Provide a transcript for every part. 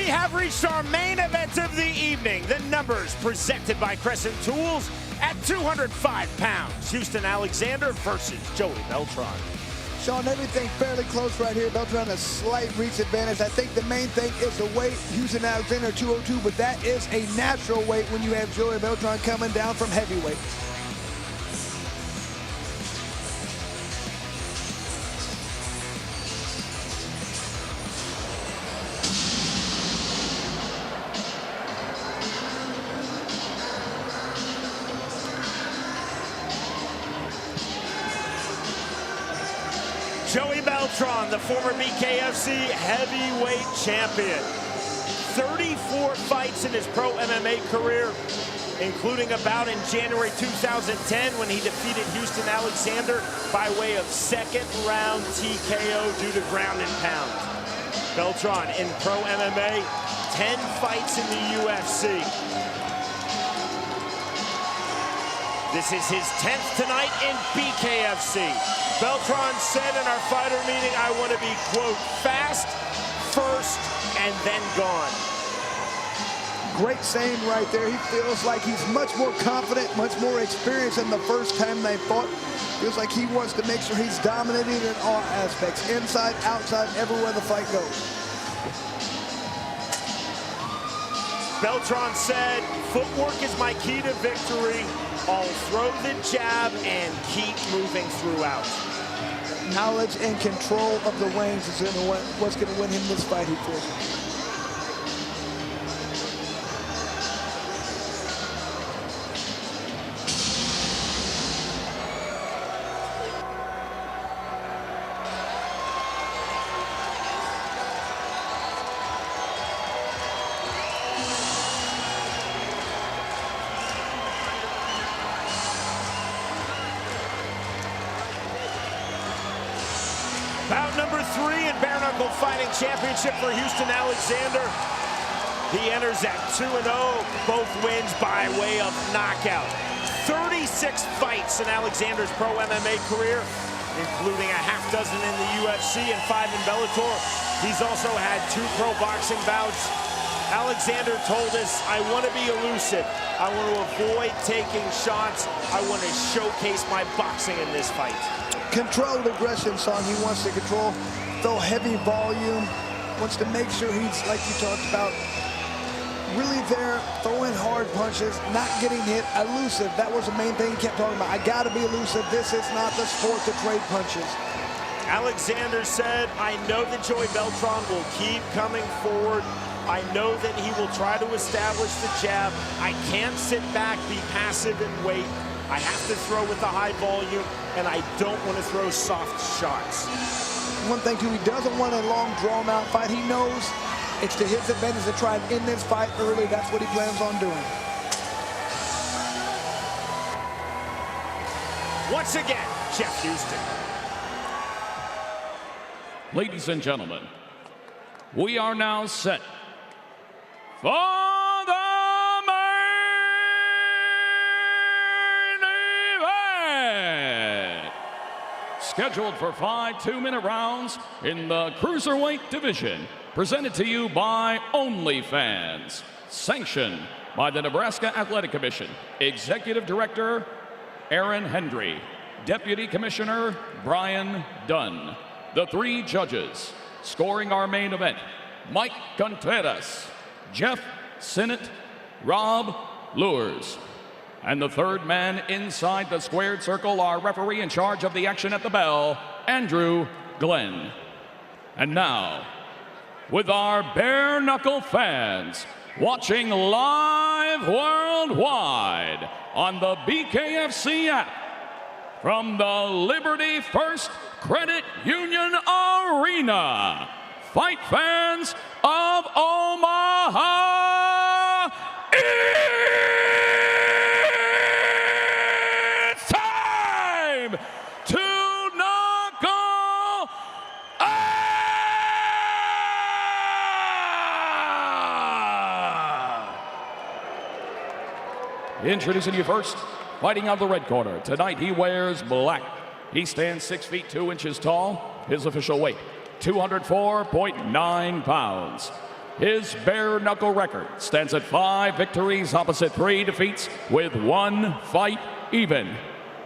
We have reached our main event of the evening. The numbers presented by Crescent Tools at 205 pounds. Houston Alexander versus Joey Beltran. Sean, everything fairly close right here. Beltran a slight reach advantage. I think the main thing is the weight. Houston Alexander 202, but that is a natural weight when you have Joey Beltran coming down from heavyweight. Joey Beltran, the former BKFC heavyweight champion. 34 fights in his pro MMA career, including a bout in January 2010 when he defeated Houston Alexander by way of second round TKO due to ground and pound. Beltran in pro MMA, 10 fights in the UFC. This is his 10th tonight in BKFC. Beltran said in our fighter meeting, I want to be, quote, fast, first, and then gone. Great saying right there. He feels like he's much more confident, much more experienced than the first time they fought. Feels like he wants to make sure he's dominating in all aspects, inside, outside, everywhere the fight goes. Beltran said, footwork is my key to victory. I'll throw the jab and keep moving throughout. Knowledge and control of the range is what's going to win him this fight, he feels. Bout number 3 in Bare Knuckle Fighting Championship for Houston Alexander. He enters at 2-0, both wins by way of knockout. 36 fights in Alexander's pro MMA career, including a half dozen in the UFC and 5 in Bellator. He's also had 2 pro boxing bouts. Alexander told us, I want to be elusive. I want to avoid taking shots. I want to showcase my boxing in this fight. Controlled aggression, son. He wants to control, throw heavy volume, wants to make sure he's, like you talked about, really there, throwing hard punches, not getting hit, elusive. That was the main thing he kept talking about. I got to be elusive. This is not the sport to trade punches. Alexander said, I know that Joey Beltran will keep coming forward. I know that he will try to establish the jab. I can't sit back, be passive, and wait. I have to throw with a high volume, and I don't want to throw soft shots. One thing, too, he doesn't want a long, drawn-out fight. He knows it's to his advantage to try and end this fight early. That's what he plans on doing. Once again, Jeff Houston. Ladies and gentlemen, we are now set for the scheduled for 5 2-minute rounds in the cruiserweight division, presented to you by OnlyFans, sanctioned by the Nebraska Athletic Commission, Executive Director Aaron Hendry, Deputy Commissioner Brian Dunn. The 3 judges scoring our main event: Mike Contreras, Jeff Sinnott, Rob Lures. And the third man inside the squared circle, our referee in charge of the action at the bell, Andrew Glenn. And now, with our bare knuckle fans watching live worldwide on the BKFC app from the Liberty First Credit Union Arena, fight fans of Omaha, to knuckle Introducing you first, fighting out of the red corner. Tonight he wears black. He stands 6 feet 2 inches tall. His official weight, 204.9 pounds. His bare knuckle record stands at 5 victories opposite 3 defeats with 1 fight even.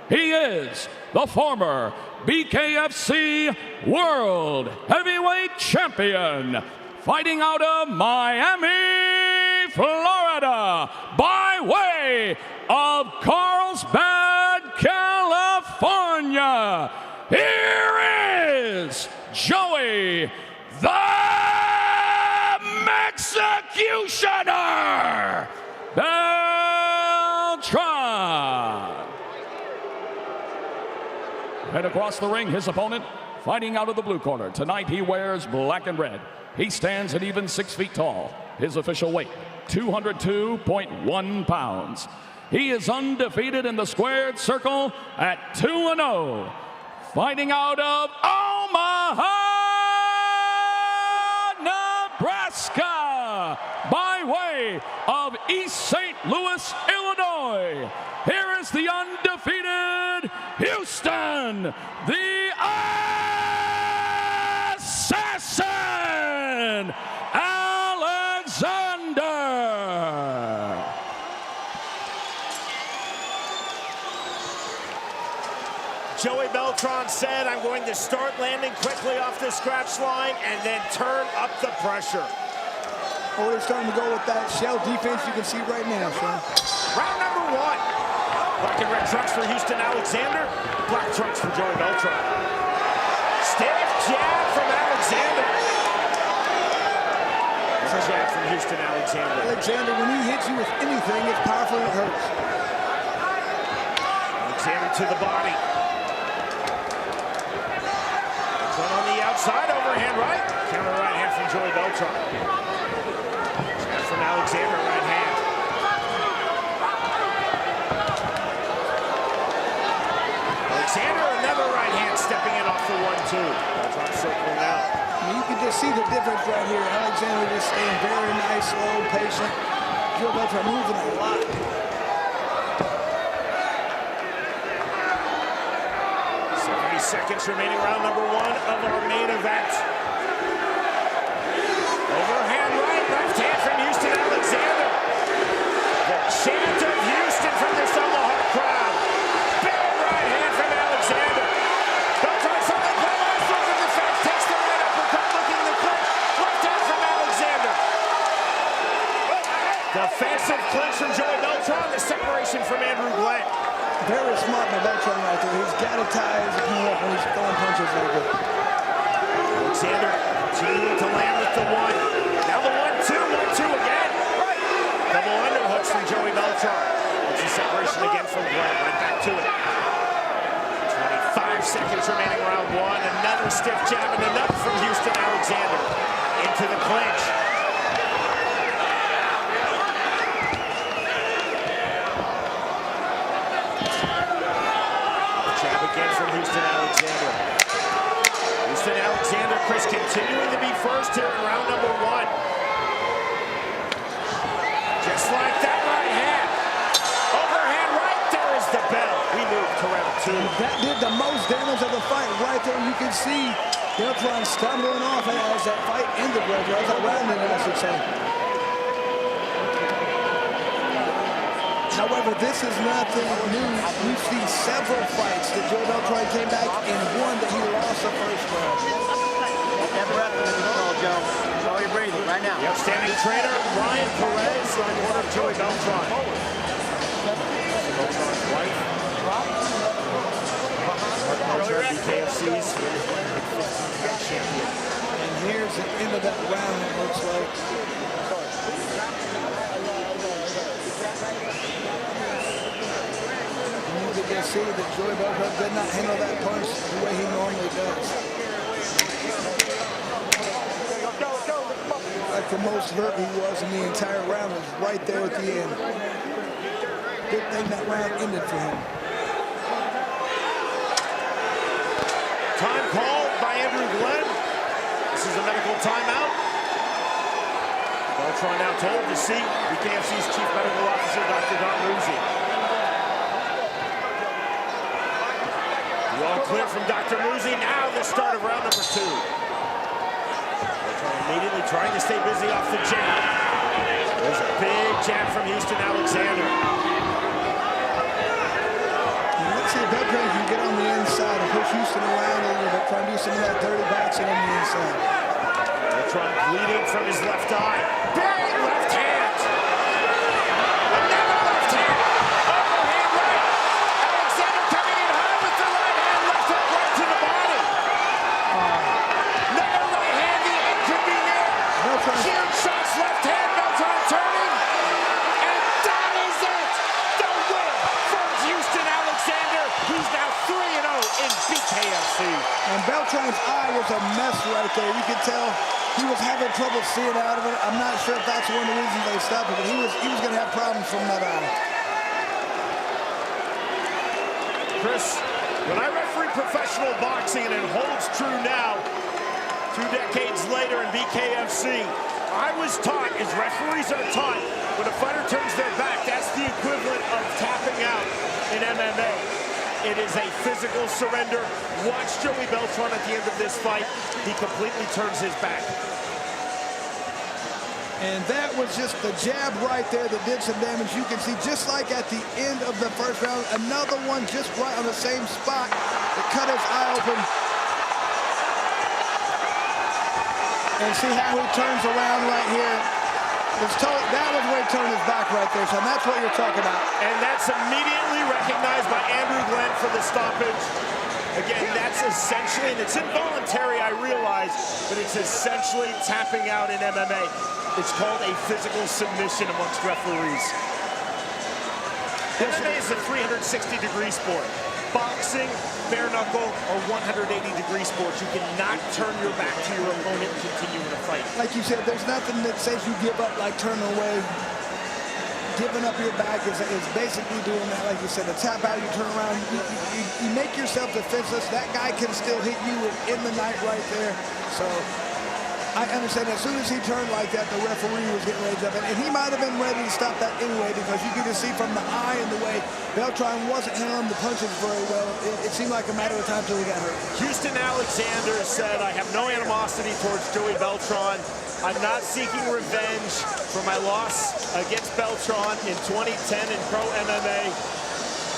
He is the former BKFC World Heavyweight Champion, fighting out of Miami, Florida, by way of Carlsbad, California. Here is Joey the Executioner Beltran. And across the ring, his opponent, fighting out of the blue corner. Tonight he wears black and red. He stands at even 6 feet tall. His official weight, 202.1 pounds. He is undefeated in the squared circle at 2-0. Fighting out of Omaha, Nebraska, by way of East St. Louis, Illinois. Here is the undefeated Houston, the Assassin, Alexander. Joey Beltran said, I'm going to start landing quickly off the scratch line and then turn up the pressure. Oh, they're starting to go with that shell defense you can see right now, Sean. Round number 1. Black and red trunks for Houston Alexander. Black trunks for Joey Beltran. Stiff jab from Alexander. It's a jab from Houston Alexander. Alexander, when he hits you with anything, it's powerful and it hurts. Alexander to the body. One on the outside, overhand right. Counter right hand from Joey Beltran. Jab from Alexander, right hand. Alexander, another right hand, stepping in off the 1-2. Beltran circling out. You can just see the difference right here. Alexander just staying very nice, slow, patient. Joey Beltran moving a lot. 70 seconds remaining, round number 1 of our main event. Overhand right, left hand from Houston Alexander. The chant of Houston from this Omaha crowd. Big right hand from Alexander. Beltran from the glass, looking the fence, takes the right uppercut, looking the clinch. Left hand from Alexander. Defensive clinch from Joey Beltran, the separation from Andrew Glenn. Very smart by Beltran right there. He's got to tie his opponent up when he's throwing punches like that. Alexander continuing to land with the 1. Now the 1-2, 1-2 again. Double underhooks from Joey Beltran. It's a separation again from Glenn. Right back to it. 25 seconds remaining, round 1. Another stiff jab and another from Houston Alexander. Into the clinch. Jab again from Houston Alexander. Houston Alexander, Chris, continuing to be first here in round number 1. Just like that right hand. Overhand right, there is the bell. We move to round 2. That did the most damage of the fight right there. You can see Beltran stumbling off as that fight ended right there. As that round ended, I should say. However, this is nothing new. We've seen several fights that Joey Beltran came back and won that he lost the first round. That breath under control, Joe. Control your breathing right now. The outstanding trainer, Ryan Perez, in the corner of Joey Beltran. Beltran's wife. Beltran, BKFC's champion. And here's the end of that round, it looks like. You can see that Joey Beltran did not handle that punch the way he normally does. Like the most hurt he was in the entire round was right there at the end. Good thing that round ended for him. Time called by Andrew Glenn. This is a medical timeout. Beltran now told to see BKFC's Chief Medical Officer, Dr. Don Ruzzi. The all clear from Dr. Ruzzi. Now the start of round number 2. Beltran immediately trying to stay busy off the jab. There's a big jab from Houston Alexander. Let's see if Beltran can get on the inside and push Houston around a little bit, try and do some of that dirty boxing on the inside. Beltran bleeding from his left eye. Big left hand. Another left hand. Overhand right. Alexander coming in high with the right hand. Left hook right to the body. Another right hand. The end could be near. Huge shots. Left hand. Beltran turning. And that is it. The win from Houston Alexander. He's now 3-0 in BKFC. And Beltran's eye was a mess right there. You could tell he was having trouble seeing out of it. I'm not sure if that's one of the reasons they stopped it, but he was going to have problems from that eye. Chris, when I referee professional boxing, and it holds true now, 2 decades later in BKFC, I was taught, as referees are taught, when a fighter turns their back, that's the equivalent of tapping out in MMA. It is a physical surrender. Watch Joey Beltran at the end of this fight. He completely turns his back. And that was just the jab right there that did some damage. You can see, just like at the end of the first round, another one just right on the same spot that cut his eye open. And see how he turns around right here. That was where he turned his back right there, so that's what you're talking about. And that's immediately recognized by Andrew Glenn for the stoppage. Again, that's essentially, and it's involuntary, I realize, but it's essentially tapping out in MMA. It's called a physical submission amongst referees. MMA is a 360-degree sport. Boxing, bare knuckle, or 180-degree sports. You cannot turn your back to your opponent and continue in a fight. Like you said, there's nothing that says you give up like turning away. Giving up your back is basically doing that. Like you said, the tap out, you turn around, you make yourself defenseless. That guy can still hit you in the night right there. So I understand as soon as he turned like that, the referee was getting ready to jump in. And he might have been ready to stop that anyway, because you can just see from the eye and the way Beltran wasn't handling the punches very well. It seemed like a matter of time till he got hurt. Houston Alexander said, I have no animosity towards Joey Beltran. I'm not seeking revenge for my loss against Beltran in 2010 in pro MMA.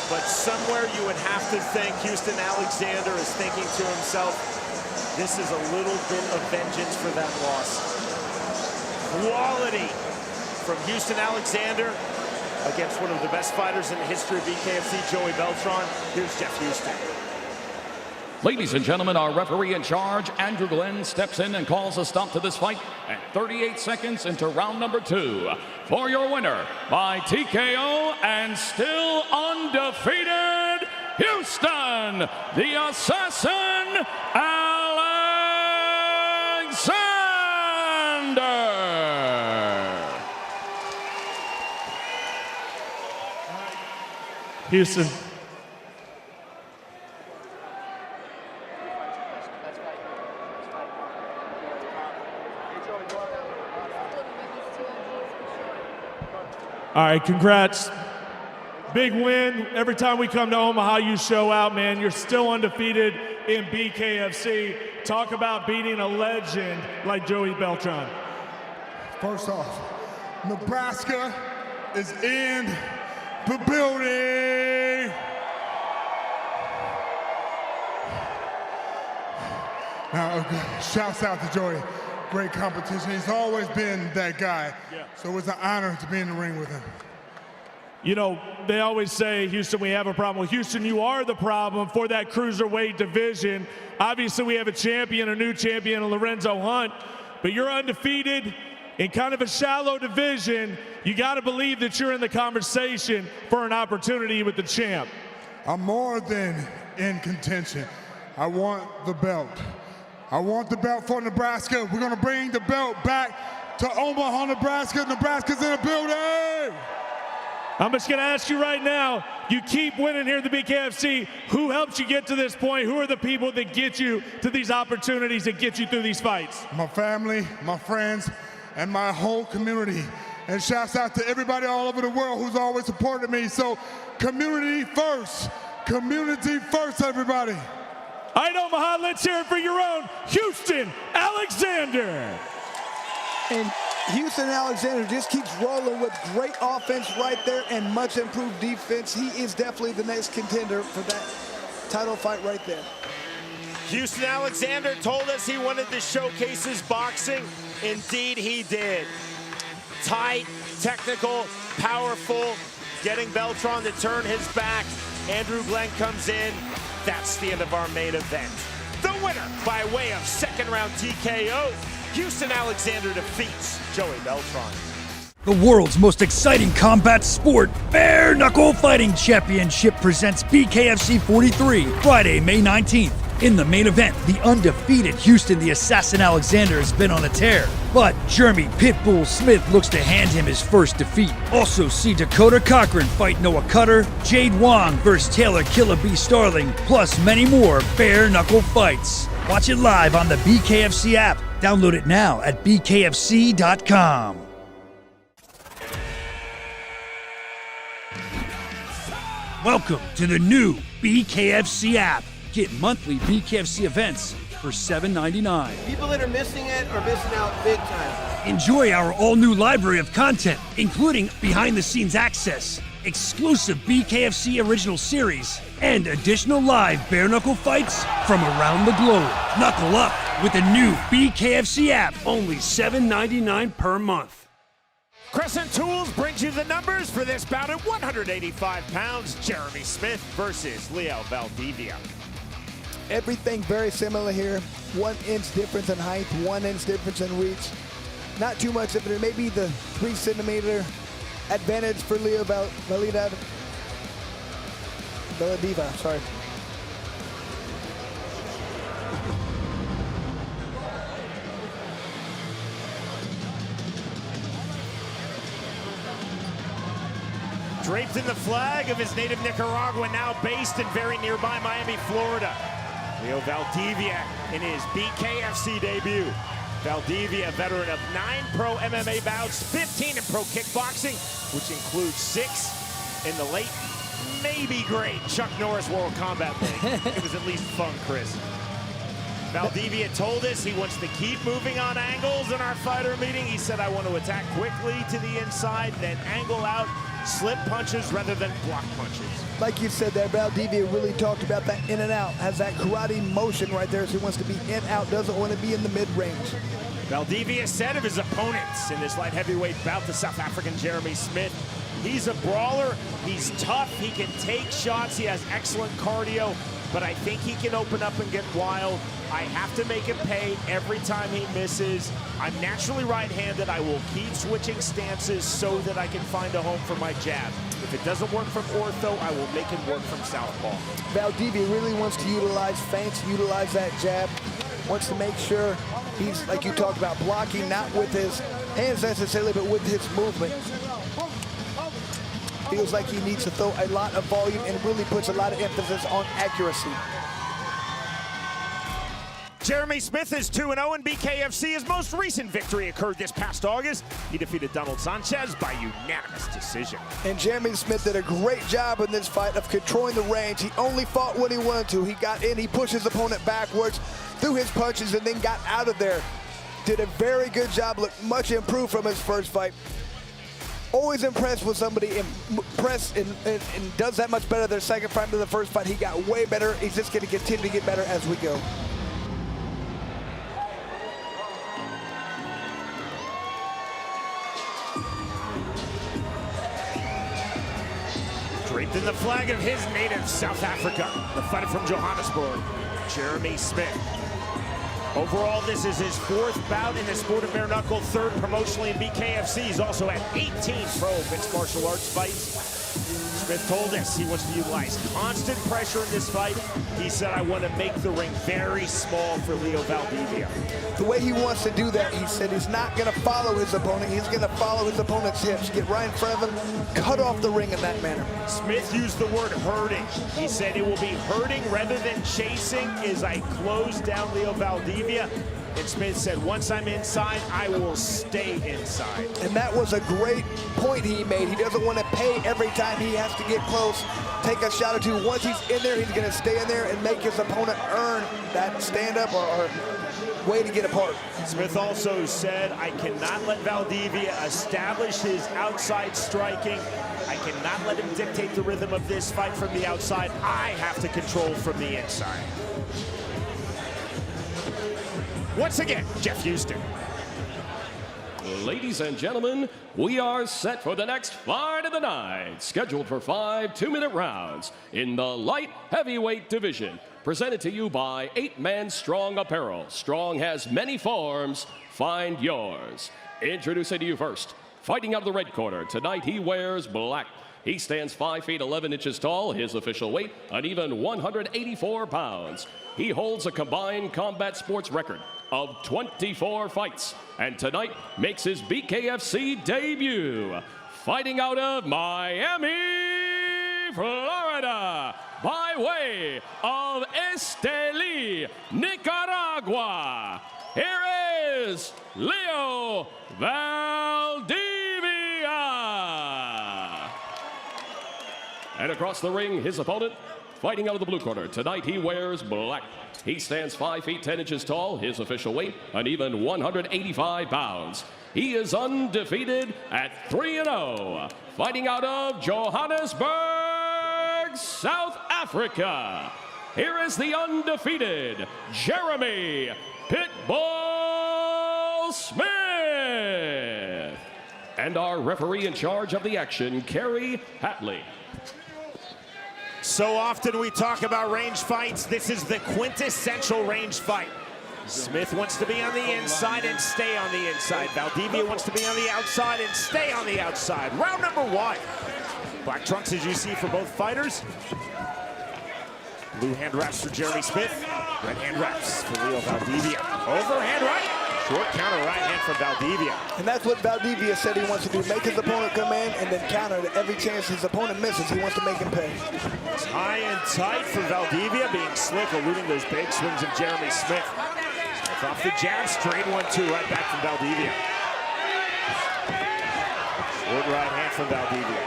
But somewhere you would have to think Houston Alexander is thinking to himself, this is a little bit of vengeance for that loss. Quality from Houston Alexander against one of the best fighters in the history of BKFC, Joey Beltran. Here's Jeff Houston. Ladies and gentlemen, our referee in charge, Andrew Glenn, steps in and calls a stop to this fight at 38 seconds into round number 2. For your winner by TKO and still undefeated, Houston, the Assassin, Alexander. Houston. All right, congrats. Big win. Every time we come to Omaha, you show out, man. You're still undefeated in BKFC. Talk about beating a legend like Joey Beltran. First off, Nebraska is in the building. Now, shouts out to Joey. Great competition. He's always been that guy. Yeah. So it was an honor to be in the ring with him. You know, they always say, Houston, we have a problem. Well, Houston, you are the problem for that cruiserweight division. Obviously, we have a new champion, Lorenzo Hunt, but you're undefeated in kind of a shallow division. You got to believe that you're in the conversation for an opportunity with the champ. I'm more than in contention. I want the belt. I want the belt for Nebraska. We're going to bring the belt back to Omaha, Nebraska. Nebraska's in the building. I'm just going to ask you right now, you keep winning here at the BKFC. Who helps you get to this point? Who are the people that get you to these opportunities, that get you through these fights? My family, my friends, and my whole community. And shouts out to everybody all over the world who's always supported me. So community first, everybody. All right, Omaha, let's hear it for your own Houston Alexander. And Houston Alexander just keeps rolling with great offense right there and much improved defense. He is definitely the next contender for that title fight right there. Houston Alexander told us he wanted to showcase his boxing. Indeed, he did. Tight, technical, powerful, getting Beltran to turn his back. Andrew Glenn comes in. That's the end of our main event. The winner by way of second-round TKO, Houston Alexander defeats Joey Beltran. The world's most exciting combat sport, Bare Knuckle Fighting Championship presents BKFC 43, Friday, May 19th. In the main event, the undefeated Houston the Assassin Alexander has been on a tear, but Jeremy Pitbull Smith looks to hand him his first defeat. Also see Dakota Cochrane fight Noah Cutter, Jade Wong versus Taylor Killer B. Starling, plus many more bare knuckle fights. Watch it live on the BKFC app. Download it now at bkfc.com. Welcome to the new BKFC app. Get monthly BKFC events for $7.99. People that are missing it are missing out big time. Enjoy our all-new library of content, including behind-the-scenes access, exclusive BKFC original series, and additional live bare-knuckle fights from around the globe. Knuckle up with the new BKFC app, only $7.99 per month. Crescent Tools brings you the numbers for this bout at 185 pounds. Jeremy Smith versus Leo Valdivia. Everything very similar here. 1 inch difference in height, 1 inch difference in reach. Not too much of it. Maybe the 3 centimeter advantage for Leo Valdivia. Sorry. Draped in the flag of his native Nicaragua, now based in very nearby Miami, Florida. Leo Valdivia in his BKFC debut. Valdivia, veteran of 9 pro MMA bouts, 15 in pro kickboxing, which includes 6 in the late, maybe great Chuck Norris World Combat League. It was at least fun, Chris. Valdivia told us he wants to keep moving on angles in our fighter meeting. He said, I want to attack quickly to the inside, then angle out, slip punches rather than block punches. Like you said there, Valdivia really talked about that in and out. Has that karate motion right there, so he wants to be in, out, doesn't want to be in the mid-range. Valdivia said of his opponents in this light heavyweight bout, the South African Jeremy Smith, he's a brawler, he's tough, he can take shots, he has excellent cardio, but I think he can open up and get wild. I have to make him pay every time he misses. I'm naturally right-handed. I will keep switching stances so that I can find a home for my jab. If it doesn't work from ortho, I will make him work from southpaw. Valdivia really wants to utilize feints, utilize that jab, wants to make sure he's, like you talked about, blocking not with his hands necessarily, but with his movement. Feels like he needs to throw a lot of volume and really puts a lot of emphasis on accuracy. Jeremy Smith is 2-0 in BKFC. His most recent victory occurred this past August. He defeated Donald Sanchez by unanimous decision. And Jeremy Smith did a great job in this fight of controlling the range. He only fought when he wanted to. He got in, he pushed his opponent backwards, threw his punches, and then got out of there. Did a very good job, looked much improved from his first fight. Always impressed with somebody impressed and does that much better their second fight than the first fight. He got way better. He's just going to continue to get better as we go. Draped in the flag of his native South Africa, the fighter from Johannesburg, Jeremy Smith. Overall, this is his 4th bout in the sport of bare knuckle, 3rd promotionally in BKFC. He's also had 18 pro mixed martial arts fights. Smith told us he wants to utilize constant pressure in this fight. He said, I want to make the ring very small for Leo Valdivia. The way he wants to do that, he said he's not going to follow his opponent. He's going to follow his opponent's hips, get right in front of him, cut off the ring in that manner. Smith used the word hurting. He said it will be hurting rather than chasing as I close down Leo Valdivia. And Smith said, once I'm inside, I will stay inside. And that was a great point he made. He doesn't want to pay every time he has to get close, take a shot or two. Once he's in there, he's going to stay in there and make his opponent earn that stand-up or way to get apart. Smith also said, I cannot let Valdivia establish his outside striking. I cannot let him dictate the rhythm of this fight from the outside. I have to control from the inside. Once again, Jeff Houston. Ladies and gentlemen, we are set for the next fight of the night, scheduled for 5 2-minute rounds in the light heavyweight division. Presented to you by 8-Man Strong Apparel. Strong has many forms. Find yours. Introducing to you first, fighting out of the red corner. Tonight he wears black. He stands 5 feet 11 inches tall. His official weight, an even 184 pounds. He holds a combined combat sports record of 24 fights, and tonight makes his BKFC debut. Fighting out of Miami, Florida, by way of Esteli, Nicaragua. Here is Leo Valdivia. And across the ring, his opponent, fighting out of the blue corner. Tonight he wears black. He stands 5 feet 10 inches tall. His official weight, an even 185 pounds. He is undefeated at 3-0. Fighting out of Johannesburg, South Africa. Here is the undefeated Jeremy Pitbull Smith. And our referee in charge of the action, Kerry Hatley. So often we talk about range fights. This is the quintessential range fight. Smith wants to be on the inside and stay on the inside. Valdivia wants to be on the outside and stay on the outside. Round number 1. Black trunks, as you see, for both fighters. Blue hand wraps for Jeremy Smith. Red hand wraps for Leo Valdivia. Overhand right. Short counter right hand from Valdivia. And that's what Valdivia said he wants to do. Make his opponent come in and then counter every chance his opponent misses. He wants to make him pay. It's high and tight for Valdivia, being slick, eluding those big swings of Jeremy Smith. Smith off the jab, straight 1-2 right back from Valdivia. Short right hand from Valdivia.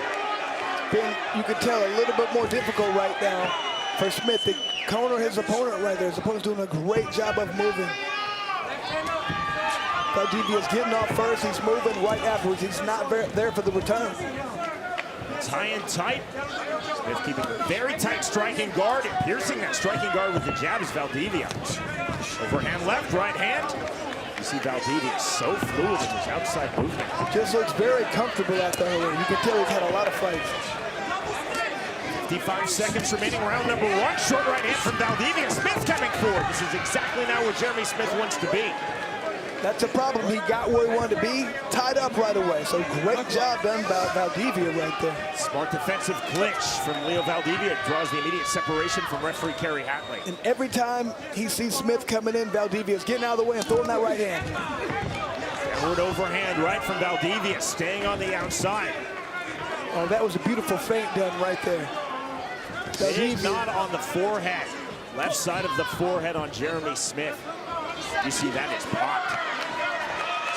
You can tell a little bit more difficult right now for Smith to counter his opponent right there. His opponent's doing a great job of moving. Valdivia's getting off first. He's moving right afterwards. He's not there for the return. It's high and tight. Smith keeping a very tight striking guard and piercing that striking guard with the jab is Valdivia. Overhand left, right hand. You see Valdivia so fluid in his outside movement. Just looks very comfortable out there. You can tell he's had a lot of fights. 55 seconds remaining, round number 1. Short right hand from Valdivia. Smith coming forward. This is exactly now where Jeremy Smith wants to be. That's a problem. He got where he wanted to be, tied up right away. So great job done by Valdivia right there. Smart defensive clinch from Leo Valdivia. Draws the immediate separation from referee Kerry Hatley. And every time he sees Smith coming in, Valdivia's getting out of the way and throwing that right hand. Downward overhand right from Valdivia, staying on the outside. Oh, that was a beautiful feint done right there. Big knot on the forehead. Left side of the forehead on Jeremy Smith. You see that is popped.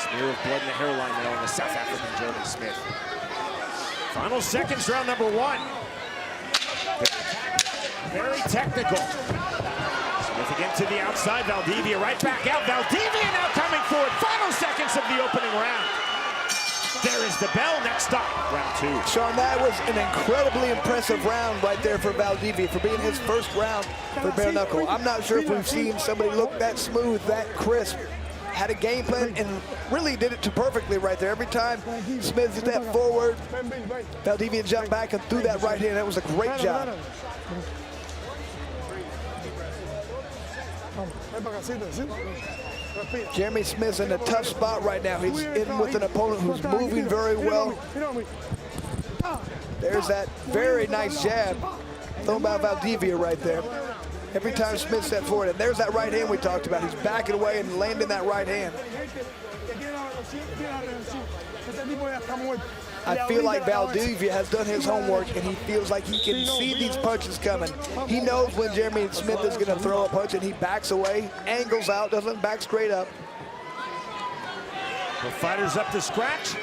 Smear of blood in the hairline there on the South African Jeremy Smith. Final seconds, round number 1. Very technical. Smith again to the outside. Valdivia right back out. Valdivia now coming forward. Final seconds of the opening round. There is the bell. Next stop, round 2. Sean, that was an incredibly impressive round right there for Valdivia for being his first round for bare knuckle. I'm not sure if we've seen somebody look that smooth, that crisp. Had a game plan and really did it perfectly right there. Every time Smith stepped forward, Valdivia jumped back and threw that right hand. That was a great job. Jeremy Smith's in a tough spot right now. He's in with an opponent who's moving very well. There's that very nice jab thrown by Valdivia right there. Every time Smith steps forward, and there's that right hand we talked about. He's backing away and landing that right hand. I feel like Valdivia has done his homework, and he feels like he can see these punches coming. He knows when Jeremy Smith is going to throw a punch, and he backs away, angles out, doesn't back straight up. The fighter's up to scratch.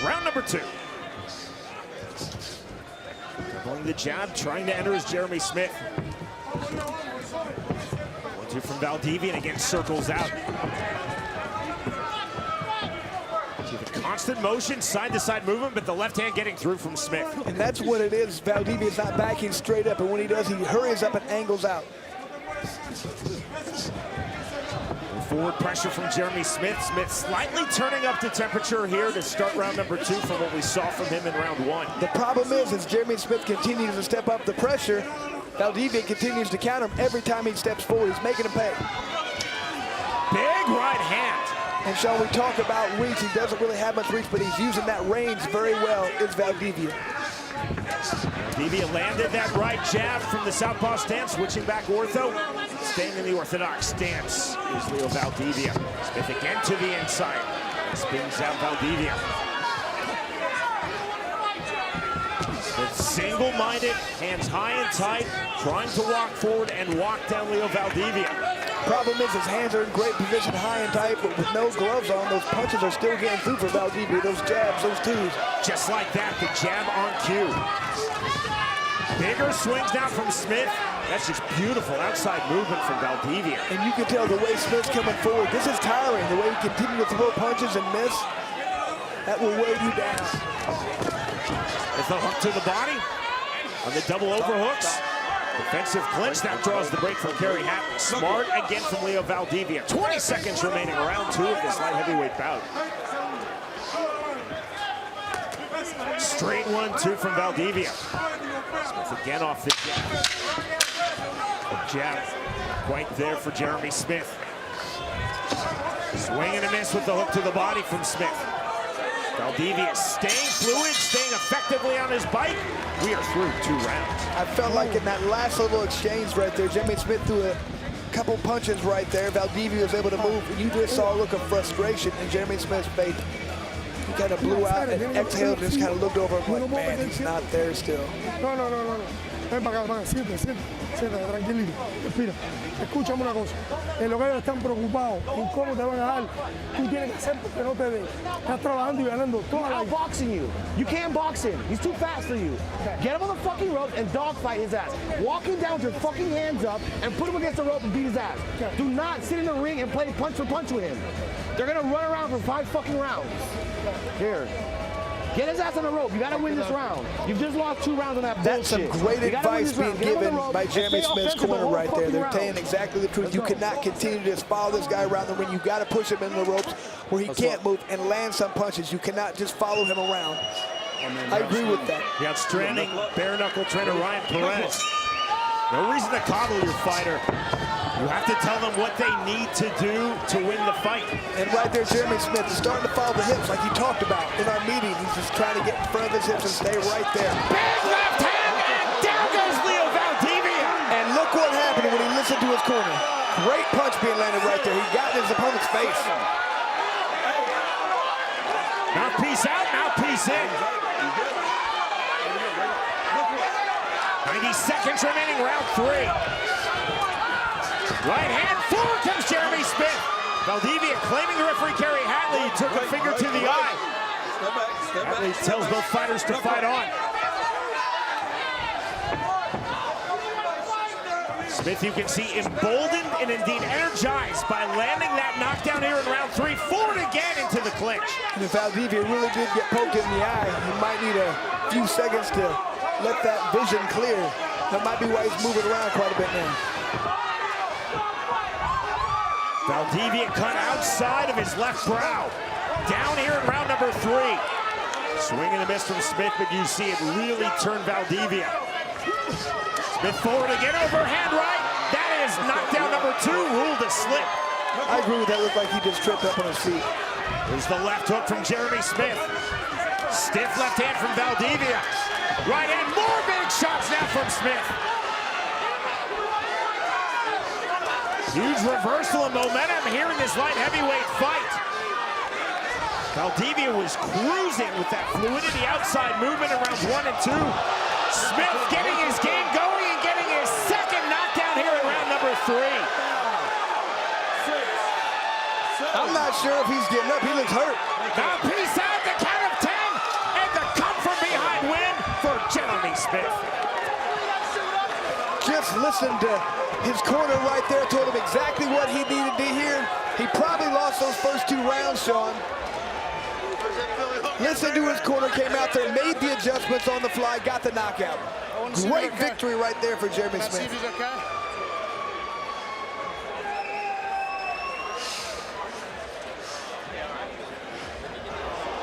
Round number 2. Dribbling the jab, trying to enter is Jeremy Smith. 1-2 from Valdivia, and again circles out. See the constant motion, side-to-side movement, but the left hand getting through from Smith. And that's what it is. Valdivia's not backing straight up, and when he does, he hurries up and angles out. Forward pressure from Jeremy Smith. Smith slightly turning up the temperature here to start round number 2 from what we saw from him in round 1. The problem is, as Jeremy Smith continues to step up the pressure, Valdivia continues to counter him every time he steps forward. He's making him pay. Big right hand. And Sean, we talk about reach. He doesn't really have much reach, but he's using that range very well. It's Valdivia. Valdivia landed that right jab from the southpaw stance, switching back ortho. Staying in the orthodox stance is Leo Valdivia. Smith again to the inside. Spins out Valdivia. Smith single-minded, hands high and tight, trying to walk forward and walk down Leo Valdivia. Problem is his hands are in great position, high and tight, but with no gloves on, those punches are still getting through for Valdivia. Those jabs, those twos. Just like that, the jab on cue. Bigger swings now from Smith. That's just beautiful outside movement from Valdivia. And you can tell the way Smith's coming forward. This is tiring. The way he continues to throw punches and miss, that will wear you down. With the hook to the body on the double overhooks. Defensive clinch, that draws the break from Kerry Hatton. Smart again from Leo Valdivia. 20 seconds remaining, round 2 of this light heavyweight bout. Straight 1-2 from Valdivia. Smith again off the jab. The jab quite there for Jeremy Smith. Swing and a miss with the hook to the body from Smith. Valdivia staying fluid, staying effectively on his bike. We are through 2 rounds. I felt like in that last little exchange right there, Jeremy Smith threw a couple punches right there. Valdivia was able to move. You just saw a look of frustration in Jeremy Smith's face. He kind of blew out and exhaled and just kind of looked over and went, man, he's not there still. No. Ven para acá, siéntate, tranquilito, respira. Escúchame una cosa, en lo que ellos están preocupados, en cómo te van a dar, tú tienes que hacer porque no te den. Estás trabajando y ganando toda la vida. Outboxing you. You can't box him. He's too fast for you. Get him on the fucking rope and dogfight his ass. Walk him down with your fucking hands up and put him against the rope and beat his ass. Do not sit in the ring and play punch for punch with him. They're gonna run around for 5 fucking rounds. Here. Get his ass on the rope. You got to win this round. You've just lost 2 rounds on that bullshit. That's some great advice being given by Jeremy Smith's corner right there. They're saying exactly the truth. You cannot continue to just follow this guy around the ring. You got to push him into the ropes where he can't move and land some punches. You cannot just follow him around. I agree with that. The outstanding bare knuckle trainer Ryan Perez. No reason to coddle your fighter. You have to tell them what they need to do to win the fight. And right there, Jeremy Smith is starting to follow the hips like he talked about in our meeting. He's just trying to get in front of his hips and stay right there. Big left hand, and down goes Leo Valdivia. And look what happened when he listened to his corner. Great punch being landed right there. He got in his opponent's face. Mouthpiece out, mouthpiece in. 90 seconds remaining, round 3. Right hand, forward comes Jeremy Smith. Valdivia claiming the referee Kerry Hatley took a finger to the eye. Hatley tells both fighters to fight on. Smith, you can see, emboldened and indeed energized by landing that knockdown here in round 3. Forward again into the clinch. And if Valdivia really did get poked in the eye, he might need a few seconds to let that vision clear. That might be why he's moving around quite a bit now. Valdivia cut outside of his left brow. Down here in round number 3. Swing and a miss from Smith, but you see it really turned Valdivia. Smith forward again, overhand right. That is knockdown number 2, ruled a slip. I agree with that. Looked like he just tripped up on his feet. There's the left hook from Jeremy Smith. Stiff left hand from Valdivia. Right hand, more big shots now from Smith. Huge reversal of momentum here in this light heavyweight fight. Valdivia was cruising with that fluidity outside movement in rounds 1 and 2. Smith getting his game going and getting his second knockdown here in round number 3. I'm not sure if he's getting up. He looks hurt. Now peace out, the count of 10, and the come from behind win for Jeremy Smith. Smith. Just listened to his corner right there, told him exactly what he needed to hear. He probably lost those first 2 rounds, Sean. Listened to his corner, came out there, made the adjustments on the fly, got the knockout. Great victory right there for Jimmie Smith.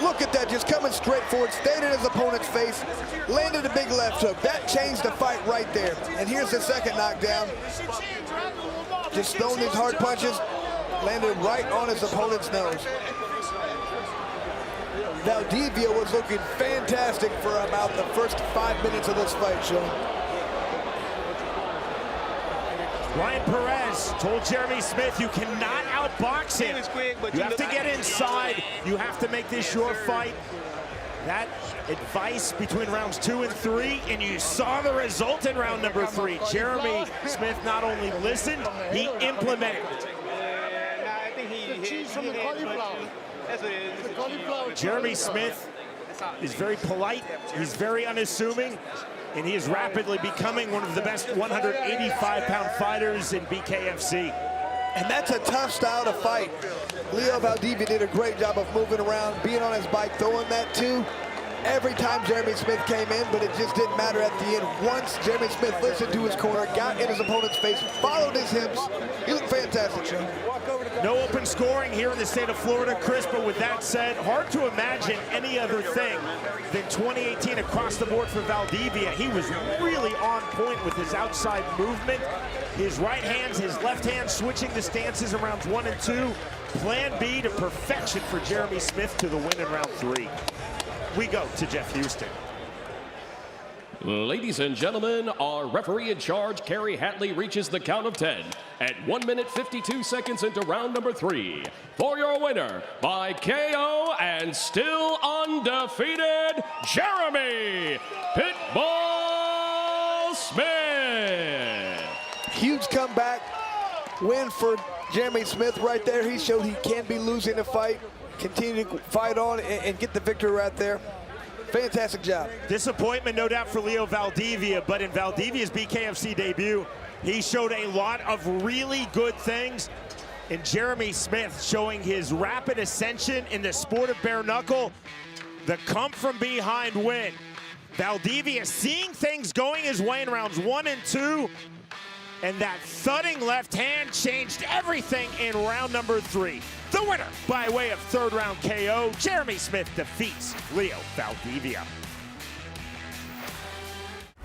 Look at that, just coming straight forward, stayed in his opponent's face, landed a big left hook. That changed the fight right there. And here's the second knockdown. Just throwing these hard punches, landed right on his opponent's nose. Valdivia was looking fantastic for about the first 5 minutes of this fight, Sean. Ryan Perez told Jimmie Smith, you cannot outbox him. You have to get inside. You have to make this your fight. That advice between rounds 2 and 3, and you saw the result in round number 3. Jimmie Smith not only listened, he implemented. Jimmie Smith is very polite, he's very unassuming, and he is rapidly becoming one of the best 185-pound fighters in BKFC. And that's a tough style to fight. Leo Valdivia did a great job of moving around, being on his bike, throwing that too. Every time Jimmie Smith came in, but it just didn't matter at the end. Once Jimmie Smith listened to his corner, got in his opponent's face, followed his hips, he looked fantastic, Sean. No open scoring here in the state of Florida, Chris, but with that said, hard to imagine any other thing than 2018 across the board for Valdivia. He was really on point with his outside movement. His right hands, his left hand switching the stances in rounds 1 and 2. Plan B to perfection for Jimmie Smith to the win in round 3. We go to Jeff Houston. Ladies and gentlemen, our referee in charge, Kerry Hatley, reaches the count of 10 at 1 minute 52 seconds into round number 3. For your winner by KO and still undefeated, Jimmie Pitbull Smith. Huge comeback win for Jimmie Smith right there. He showed he can be losing a fight, continue to fight on and get the victory right there. Fantastic job. Disappointment, no doubt, for Leo Valdivia, but in Valdivia's BKFC debut, he showed a lot of really good things. And Jimmie Smith showing his rapid ascension in the sport of bare knuckle, the come from behind win. Valdivia seeing things going his way in rounds 1 and 2, and that thudding left hand changed everything in round number 3. The winner by way of 3rd round KO, Jimmie Smith defeats Leo Valdivia.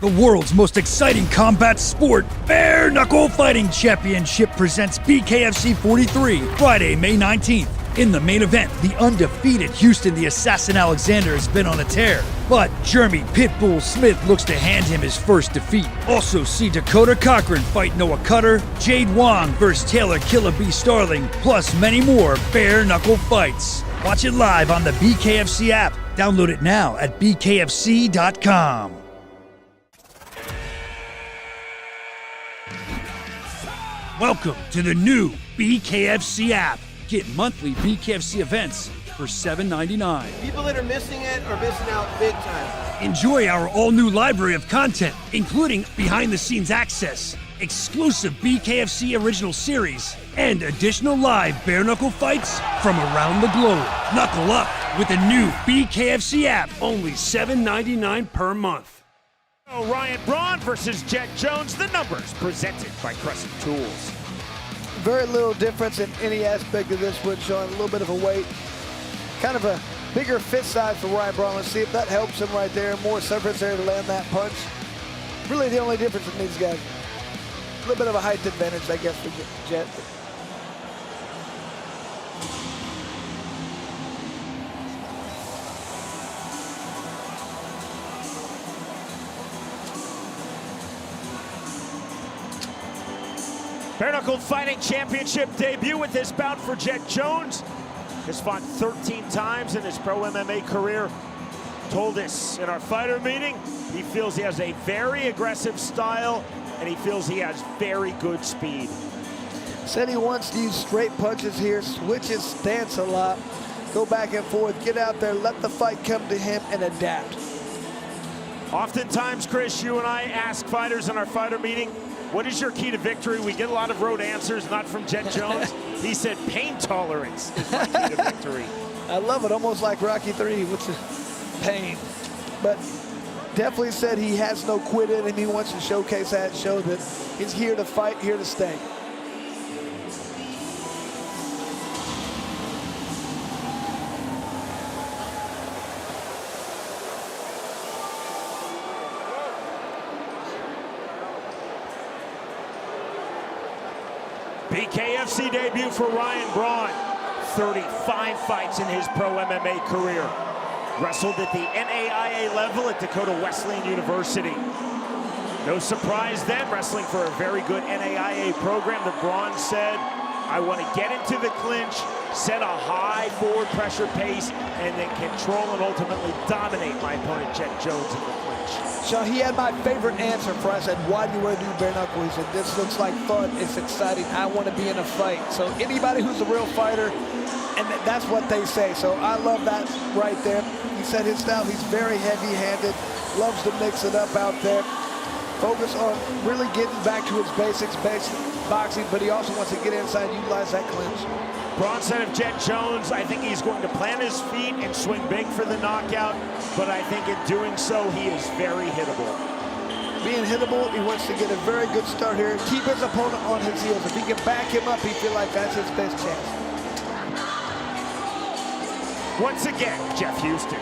The world's most exciting combat sport, Bare Knuckle Fighting Championship presents BKFC 43, Friday, May 19th. In the main event, the undefeated Houston the Assassin Alexander has been on a tear, but Jimmie Pitbull Smith looks to hand him his first defeat. Also see Dakota Cochrane fight Noah Cutter, Jade Wong versus Taylor Killer B. Starling, plus many more bare knuckle fights. Watch it live on the BKFC app. Download it now at bkfc.com. Welcome to the new BKFC app. Get monthly BKFC events for $7.99. People that are missing it are missing out big time. Enjoy our all-new library of content, including behind-the-scenes access, exclusive BKFC original series, and additional live bare-knuckle fights from around the globe. Knuckle up with the new BKFC app, only $7.99 per month. Ryan Braun versus Jet Jones, the numbers presented by Crescent Tools. Very little difference in any aspect of this one, Sean. A little bit of a weight. Kind of a bigger fist size for Ryan Braun. Let's see if that helps him right there. More surface area to land that punch. Really the only difference in these guys. A little bit of a height advantage, I guess, for Jet. Bare Knuckle Fighting Championship debut with this bout for Jet Jones. Has fought 13 times in his pro MMA career. Told us in our fighter meeting, he feels he has a very aggressive style and he feels he has very good speed. Said he wants to use straight punches here, switch his stance a lot, go back and forth, get out there, let the fight come to him and adapt. Oftentimes, Chris, you and I ask fighters in our fighter meeting, what is your key to victory? We get a lot of rote answers, not from Jet Jones. He said pain tolerance is my key to victory. I love it, almost like Rocky III with the pain. But definitely said he has no quit in him. He wants to showcase that, show that he's here to fight, here to stay. BKFC debut for Ryan Braun. 35 fights in his pro MMA career. Wrestled at the NAIA level at Dakota Wesleyan University. No surprise then, wrestling for a very good NAIA program that Braun said, I want to get into the clinch, set a high forward pressure pace, and then control and ultimately dominate my opponent, Jet Jones, in the clinch. Sean, he had my favorite answer for I said, why do you want to do bare knuckle? He said, this looks like fun, it's exciting, I want to be in a fight. So anybody who's a real fighter, and that's what they say. So I love that right there. He said his style, he's very heavy-handed, loves to mix it up out there. Focus on really getting back to his basics, basic boxing, but he also wants to get inside and utilize that clinch. Braun said of Jet Jones, I think he's going to plant his feet and swing big for the knockout, but I think in doing so, he is very hittable. Being hittable, he wants to get a very good start here, keep his opponent on his heels. If he can back him up, he feel like that's his best chance. Once again, Jeff Houston.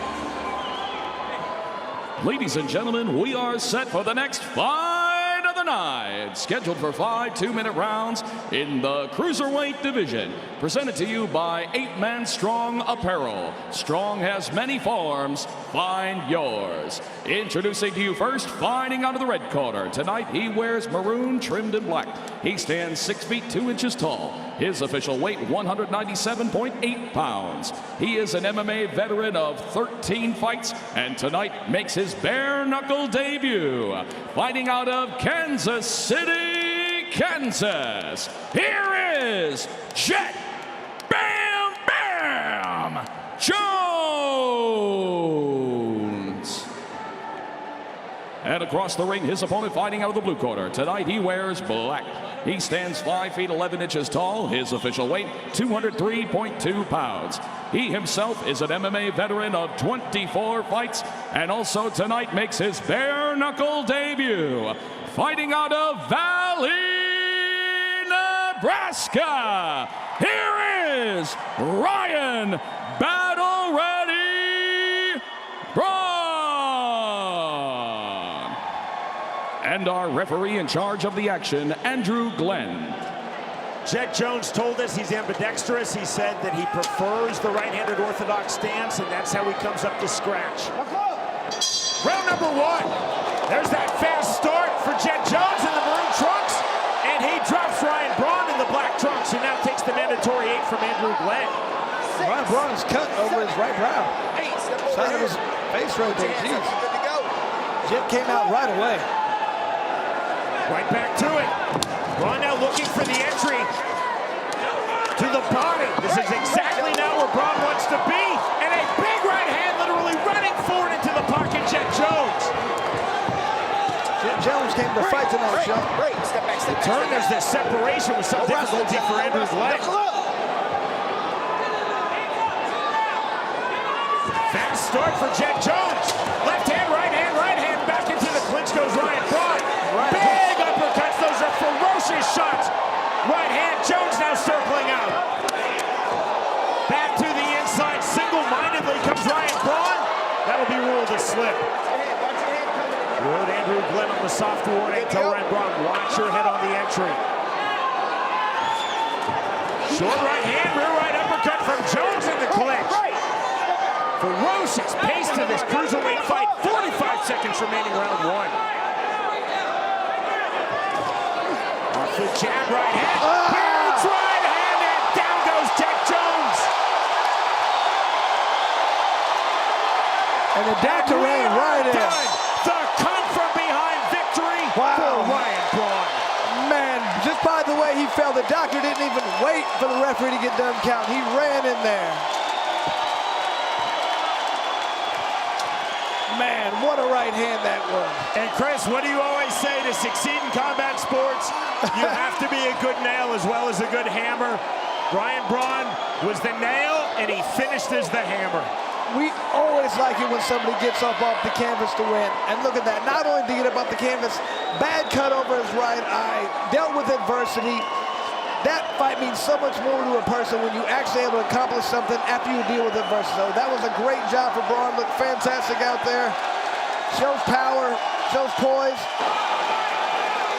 Ladies and gentlemen, we are set for the next fight of the night. Scheduled for 5 2-minute rounds in the cruiserweight division. Presented to you by 8-Man Strong Apparel. Strong has many forms. Find yours. Introducing to you first, fighting out of the red corner. Tonight he wears maroon trimmed in black. He stands 6 feet 2 inches tall. His official weight, 197.8 pounds. He is an MMA veteran of 13 fights, and tonight makes his bare knuckle debut. Fighting out of Kansas City, Kansas. Here is Jet Bam Bam Jones. And across the ring, his opponent fighting out of the blue corner. Tonight he wears black. He stands 5 feet 11 inches tall. His official weight, 203.2 pounds. He himself is an MMA veteran of 24 fights, and also tonight makes his bare knuckle debut. Fighting out of Valley, Nebraska. Here is Ryan Battle Ready Braun. And our referee in charge of the action, Andrew Glenn. Jet Jones told us he's ambidextrous. He said that he prefers the right-handed orthodox stance, and that's how he comes up to scratch. Round number 1. There's that fast start for Jet Jones in the maroon trunks, and he drops Ryan Braun in the black trunks, who now takes the mandatory 8 from Andrew Glenn. Ryan Braun is cut over his right brow. Side of his face right there, jeez. Jet came out right away. Right back to it. Braun now looking for the entry to the body. This is exactly now where Braun wants to be. And a big right hand literally running forward into the pocket, Jet Jones. Jet Jones came to fight tonight, Sean. Step back, step back. Turn, there's this separation with some difficulty for Andrew Glenn. Fast start for Jet Jones. Left hand, right hand, back into the clinch goes Ryan Braun. Big uppercuts, those are ferocious shots. Right hand, Jones now circling out. Back to the inside, single-mindedly comes Ryan Braun. That'll be ruled a slip. Good Andrew Glenn on the soft warning. Tell Ryan Braun, watch your head on the entry. Short right hand, rear right uppercut from Jones in the clinch. Ferocious pace to this cruiserweight fight. 45 seconds remaining, round 1. Off the jab, right hand. Huge right hand, and down goes Jet Jones. And the doctor ran right in. The come from behind victory for Ryan Braun. Man, just by the way he fell, the doctor didn't even wait for the referee to get done counting. He ran in there. Man, what a right hand that was. And Chris, what do you always say? To succeed in combat sports, you have to be a good nail as well as a good hammer. Ryan Braun was the nail, and he finished as the hammer. We always like it when somebody gets off the canvas to win. And look at that, not only did he get up off the canvas, bad cut over his right eye, dealt with adversity. That fight means so much more to a person when you actually able to accomplish something after you deal with adversity. So that was a great job for Braun. Looked fantastic out there. Shows power, shows poise.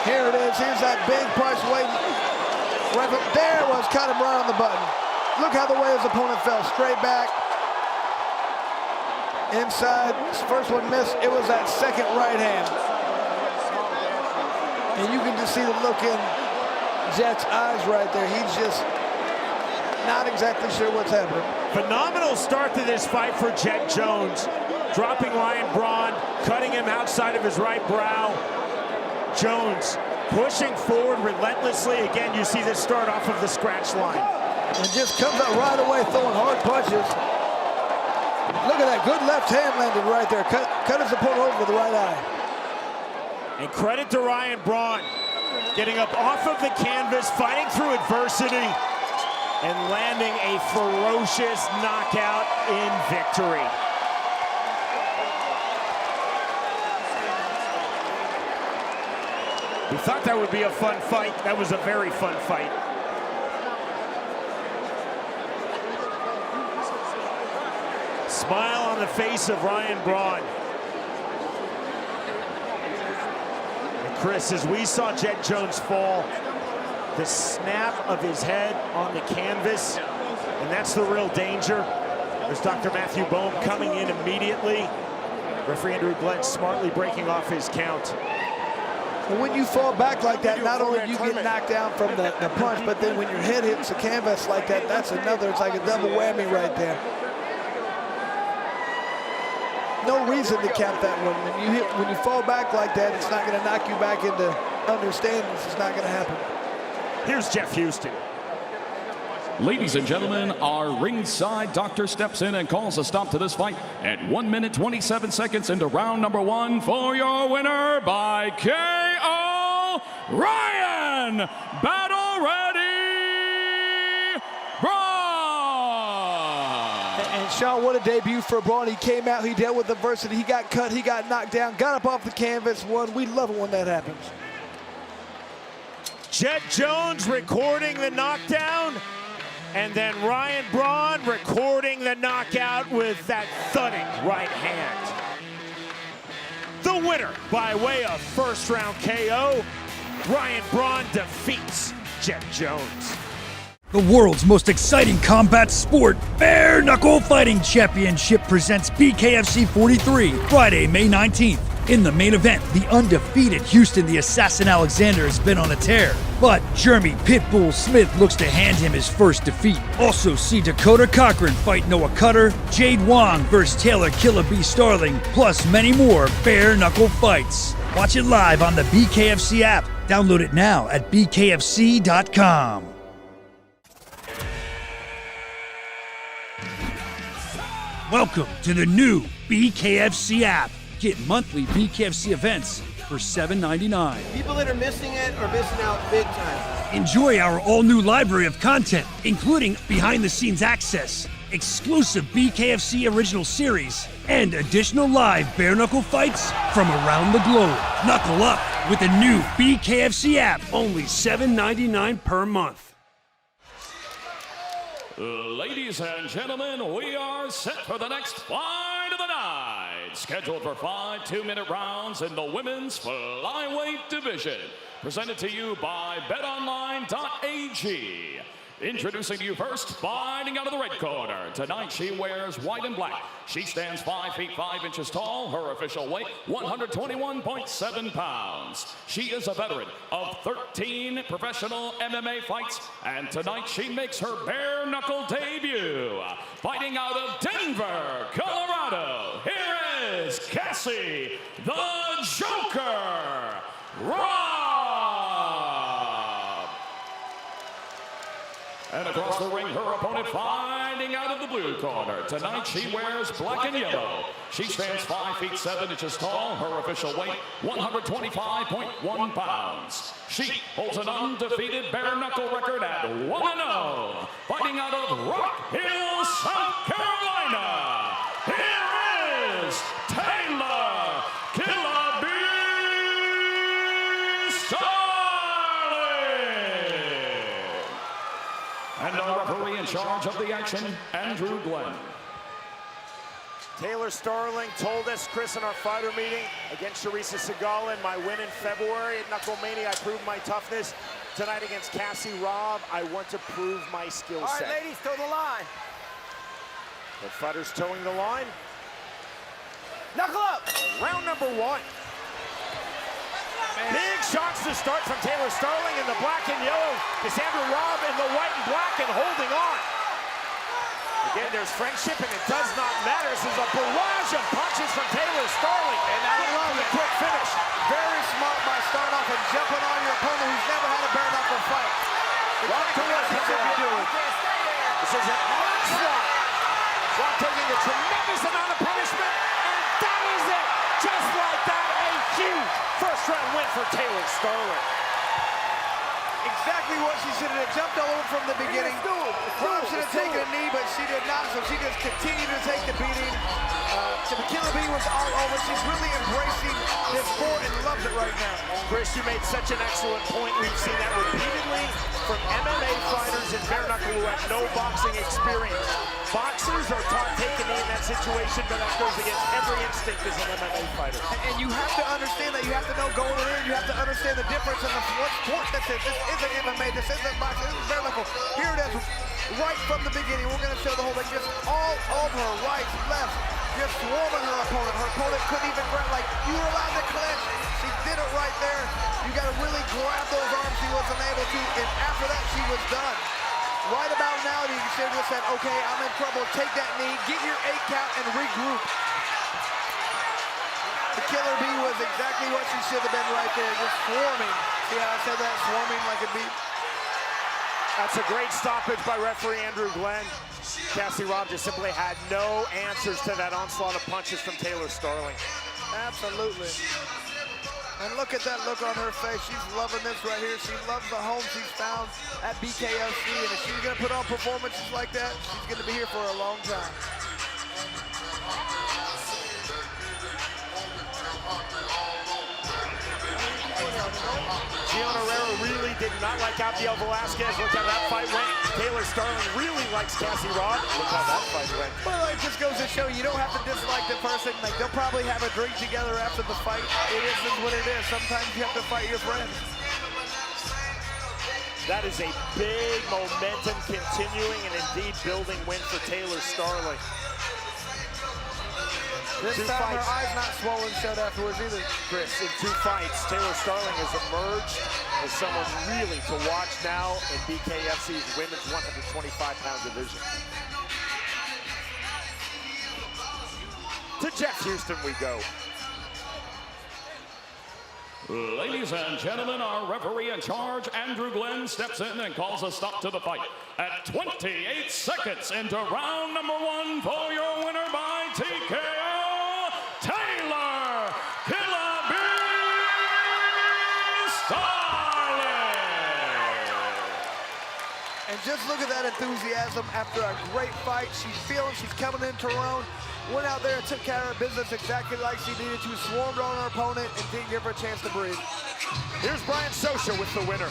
Here it is. Here's that big price weight. Right there it was. Caught him right on the button. Look how the way his opponent fell. Straight back. Inside. His first one missed. It was that second right hand. And you can just see the look in Jet's eyes right there. He's just not exactly sure what's happening. Phenomenal start to this fight for Jet Jones. Dropping Ryan Braun, cutting him outside of his right brow. Jones pushing forward relentlessly. Again, you see this start off of the scratch line. And just comes out right away throwing hard punches. Look at that, good left hand landed right there. Cut his opponent over with the right eye. And credit to Ryan Braun, getting up off of the canvas, fighting through adversity, and landing a ferocious knockout in victory. We thought that would be a fun fight. That was a very fun fight. Smile on the face of Ryan Braun. And Chris, as we saw Jet Jones fall, the snap of his head on the canvas, and that's the real danger. There's Dr. Matthew Bohm coming in immediately. Referee Andrew Glenn smartly breaking off his count. And when you fall back like that, not only do you get knocked down from the punch, but then when your head hits the canvas like that, that's another, it's like a double whammy right there. No reason to count that one. When you fall back like that, it's not going to knock you back into understandings. It's not going to happen. Here's Jeff Houston. Ladies and gentlemen, our ringside doctor steps in and calls a stop to this fight at 1 minute 27 seconds into round number 1 for your winner by KO, Ryan Battle Ready Braun. And Sean, what a debut for Braun. He came out, he dealt with adversity, he got cut, he got knocked down, got up off the canvas, won. We love it when that happens. Jet Jones recording the knockdown, and then Ryan Braun recording the knockout with that thudding right hand. The winner by way of first round KO, Ryan Braun defeats Jet Jones. The world's most exciting combat sport, Bare Knuckle Fighting Championship presents BKFC 43, Friday, May 19th. In the main event, the undefeated Houston the Assassin Alexander has been on a tear, but Jeremy Pitbull Smith looks to hand him his first defeat. Also see Dakota Cochrane fight Noah Cutter, Jade Wong versus Taylor Killer B. Starling, plus many more bare knuckle fights. Watch it live on the BKFC app. Download it now at bkfc.com. Welcome to the new BKFC app. Get monthly BKFC events for $7.99. People that are missing it are missing out big time. Enjoy our all-new library of content, including behind-the-scenes access, exclusive BKFC original series, and additional live bare-knuckle fights from around the globe. Knuckle up with the new BKFC app, only $7.99 per month. Ladies and gentlemen, we are set for the next fight of the night. Scheduled for 5 2-minute rounds in the women's flyweight division. Presented to you by betonline.ag. Introducing to you first, fighting out of the red corner. Tonight she wears white and black. She stands 5 feet 5 inches tall. Her official weight, 121.7 pounds. She is a veteran of 13 professional MMA fights. And tonight she makes her bare knuckle debut. Fighting out of Denver, Colorado. Here is Cassie, the Joker, Robb. And across the ring, her opponent fighting out of the blue corner. Tonight she wears black and yellow. She stands 5 feet 7 inches tall. Her official weight, 125.1 pounds. She holds an undefeated bare knuckle record at 1-0. Fighting out of Rock Hill, South Carolina. Here is Taylor Killer B. And our referee in charge of the action, Andrew Glenn. Taylor Starling told us, Chris, in our fighter meeting against Charissa Segal in my win in February at Knucklemania, I proved my toughness. Tonight against Cassie Robb, I want to prove my skill set. All right, ladies, toe the line. The fighters towing the line. Knuckle up. Round number 1. Big shots to start from Taylor Starling in the black and yellow. Cassandra Robb in the white and black and holding on. Again, there's friendship, and it does not matter. This is a barrage of punches from Taylor Starling. And I love the quick finish. Very smart by starting off and jumping on your opponent who's never had a bare knuckle fight. Robb to work. This is an onslaught. Robb taking a tremendous amount of punishment, and that is it. Just like that, a huge first-round win for Taylor Starling. Exactly what she should have jumped all over from the beginning. Robb should have taken a knee, but she did not, so she just continued to take the beating. The Killer Bee was all over. She's really embracing this sport and loves it right now. Chris, you made such an excellent point. We've seen that repeatedly from MMA fighters in bare knuckle who have no boxing experience. Boxers are taught take a knee in that situation, but that goes against every instinct as an MMA fighter. And you have to understand that. You have to know going in. You have to understand the difference in what sport this is. This isn't MMA. This isn't boxing. This is bare knuckle. Here it is, right from the beginning. We're going to show the whole thing. Just all over her, right, left, just swarming her opponent. Her opponent couldn't even grab. Like, you were allowed to clinch. She did it right there. You got to really grab those arms. She wasn't able to. And after that, she was done. Right about now, you should have just said, okay, I'm in trouble. Take that knee, get your 8 count, and regroup. The Killer Bee was exactly what she should have been right there, just swarming. See how I said that? Swarming like a bee. That's a great stoppage by referee Andrew Glenn. Cassie Robb just simply had no answers to that onslaught of punches from Taylor Starling. Absolutely. And look at that look on her face. She's loving this right here. She loves the home she's found at BKFC. And if she's going to put on performances like that, she's going to be here for a long time. Gio Herrera really did not like Abdiel Velasquez. Look how that fight went. Taylor Starling really likes Cassie Robb. Look how that fight went. Well, it just goes to show you don't have to dislike the person. Like, they'll probably have a drink together after the fight. It is what it is. Sometimes you have to fight your friends. That is a big momentum continuing and indeed building win for Taylor Starling. This time her eyes not swollen shut afterwards either. Chris, in 2 fights, Taylor Starling has emerged as someone really to watch now in BKFC's women's 125-pound division. To Jeff Houston we go. Ladies and gentlemen, our referee in charge, Andrew Glenn, steps in and calls a stop to the fight at 28 seconds into round number 1 for your winner by TKO, Taylor Killer B. Starling. And just look at that enthusiasm after a great fight. She's feeling she's coming into her own. Went out there and took care of business exactly like she needed to. Swarmed on her opponent and didn't give her a chance to breathe. Here's Brian Sosha with the winner.